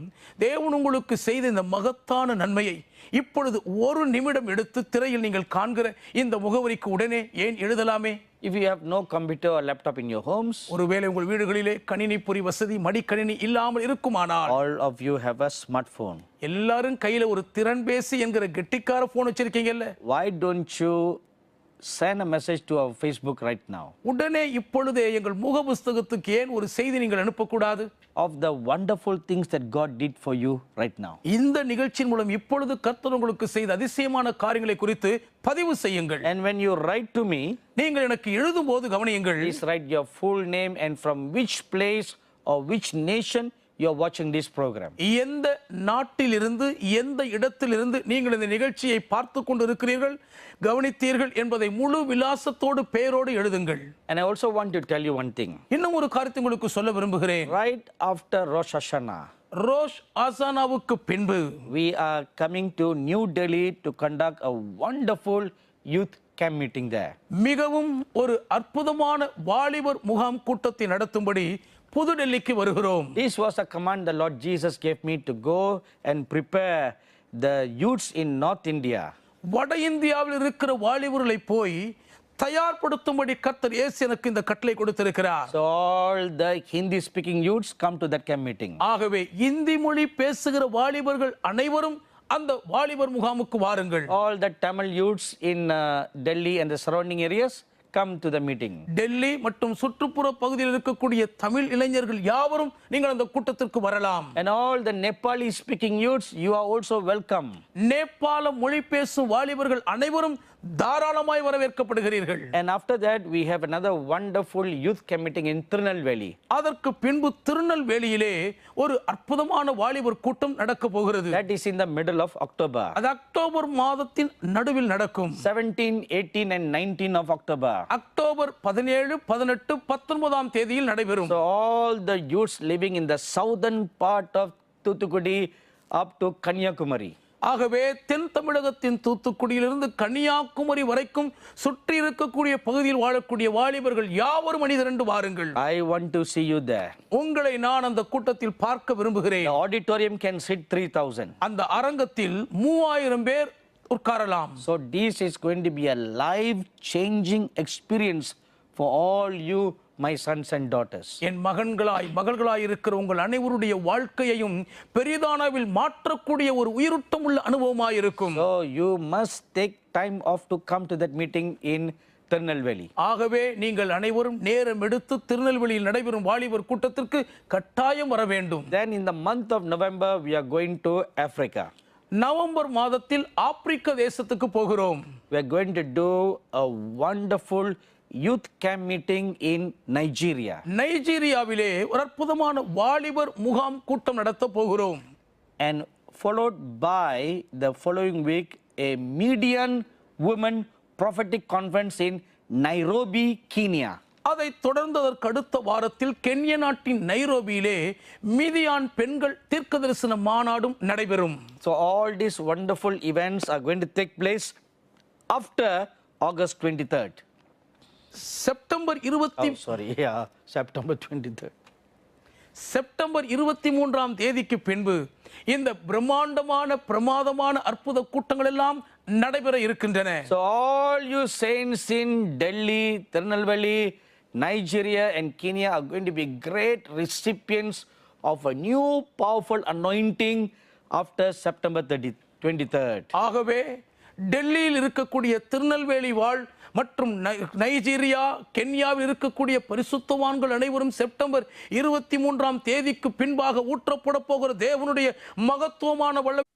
தேவன் உங்களுக்கு செய்த இந்த மகத்தான நன்மையை இப்பொழுது ஒரு நிமிடம் எடுத்து திரையில் நீங்கள் காண்கிற இந்த முகவரிக்கு உடனே ஏன் எழுதலாமே? If you have no computer or laptop in your homes, ஒருவேளை உங்கள் வீடுகளிலே கணினி பொறி வசதி மடிக்கணினி இல்லாமல் இருக்குமானால், all of you have a smartphone. எல்லாரும் கையில ஒரு திறன்பேசி என்கிற கெட்டிக்கார phone வச்சிருக்கீங்கல்ல, Why don't you send a message to our Facebook right now உடனே இப்பொழுதே எங்கள் முக புஸ்தகத்துக்கு ஏன் ஒரு செய்தி நீங்கள் அனுப்பக்கூடாது? of the wonderful things that God did for you right now. இந்த நிகழ்ச்சியின் மூலம் இப்பொழுது கர்த்தர் உங்களுக்கு செய்த அதிசயமான காரியங்களை குறித்து பதிவு செய்யுங்கள். And when you write to me, நீங்கள் எனக்கு எழுதும் போது கவனியுங்கள், please write your full name and from which place or which nation you are watching this program. எந்த நாட்டிலிருந்து எந்த இடத்திலிருந்து நீங்கள் இந்த நிகழ்ச்சியை பார்த்து கொண்டு இருக்கிறீர்கள், கவனித்தீர்கள் என்பதை முழு விலாசத்தோடு பெயரோடு எழுதுங்கள். And I also want to tell you one thing. இன்னும் ஒரு காரியத்தை உங்களுக்கு சொல்ல விரும்புகிறேன். Right after Rosh Hashanah, ரோஷ் ஆசானாவுக்கு பின்பு we are coming to New Delhi to conduct a wonderful youth camp meeting there. மிகவும் ஒரு அற்புதமான வாலிபர் முகாம் கூட்டத்தை நடத்தும்படி புது டெல்லிக்கு வருகிறோம். This was a command the Lord Jesus gave me to go and prepare the youths in North India. வட இந்தியாவில் இருக்கிற வாலிபர்களை போய் தயார்படுத்தும்படி கர்த்தர் இயேசு எனக்கு இந்த கட்டளை கொடுத்திருக்கிறார். So all the Hindi speaking youths come to that camp meeting. ஆகவே இந்தி மொழி பேசுகிற வாலிபர்கள் அனைவரும் அந்த வாலிபர் முகாமுக்கு வாருங்கள். All the Tamil youths in Delhi and the surrounding areas come to the meeting. Delhi மற்றும் சுற்றுப்புற பகுதியில் இருக்கக்கூடிய தமிழ் இளைஞர்கள் யாவரும் நீங்கள் அந்த கூட்டத்திற்கு வரலாம். And all the Nepali speaking youths, you are also welcome. நேபாள மொழி பேசும் வாலிபர்கள் அனைவரும் தாராளமாய் வரவேற்கப்படுகிறீர்கள். And after that, we have another wonderful youth camp meeting in Tirunelveli. அதற்கு பின்பு திருநெல்வேலியிலே ஒரு அற்புதமான வாலிபர் கூட்டம் நடக்க போகிறது. That is in the middle of October. அது அக்டோபர் மாதத்தின் நடுவில் நடக்கும். 17, 18 and 19 of October. அக்டோபர் 17, 18, 19 தேதியில் நடைபெறும். So all the youths living in the southern part of Thoothukudi up to Kanyakumari. ஆகவே தென் தமிழகத்தின் தூத்துக்குடியிலிருந்து கன்னியாகுமரி வரைக்கும் சுற்றி இருக்கக்கூடிய பகுதியில் வாழக்கூடிய வாலிபர்கள் யாவரும் அணிதிரண்டு வாருங்கள். I want to see you there. உங்களை நான் அந்த கூட்டத்தில் பார்க்க விரும்புகிறேன். The auditorium can sit 3,000. அந்த அரங்கத்தில் 3000 பேர் உட்காரலாம். So this is going to be a life-changing experience for all you, my sons and daughters. என் மகள்களாய் இருக்கிற உங்கள் அனைவருடைய வாழ்க்கையையும் பெரிதானவில் மாற்றக்கூடிய ஒரு உயிருட்டமுள்ள அனுபவமாய் இருக்கும். So you must take time off to come to that meeting in Tirunelveli. ஆகவே நீங்கள் அனைவரும் நேரம் எடுத்து திருநெல்வேலியில் நடைபெறும் வாலிபர் கூட்டத்திற்கு கட்டாயம் வர வேண்டும். Then in the month of November, we are going to Africa. November மாதத்தில் ஆப்பிரிக்க தேசத்துக்கு போகிறோம். We are going to do a wonderful youth camp meeting in Nigeria. நைஜீரியாவிலே ஒரு அற்புதமான வாலிபர் முகாம் கூட்டம் நடத்த போகிறோம். And followed by the following week, a Median women prophetic conference in Nairobi, Kenya. அதை தொடர்ந்து அதற்கு அடுத்த வாரத்தில் கென்யா நாட்டின் நைரோபியிலே மீதியான் பெண்கள் தீர்க்கதரிசன மாநாடும் நடைபெறும். So all these wonderful events are going to take place after August 23rd. September September 23rd. September 23ஆம் தேதிக்கு பின்பு இந்த பிரமாதமான அற்புத கூட்டங்கள் எல்லாம் நடைபெற இருக்கின்றன. So all you saints in Delhi, Tirunelveli, Nigeria and Kenya are going to be great recipients of a new powerful anointing after September 23rd. ஆகவே டெல்லியில் இருக்கக்கூடிய திருநெல்வேலி வாழ் மற்றும் நைஜீரியா, கென்யாவில் இருக்கக்கூடிய பரிசுத்தவான்கள் அனைவரும் செப்டம்பர் 23ஆம் தேதிக்கு பின்பாக ஊற்றப்பட போகிற தேவனுடைய மகத்துவமான வல்லமை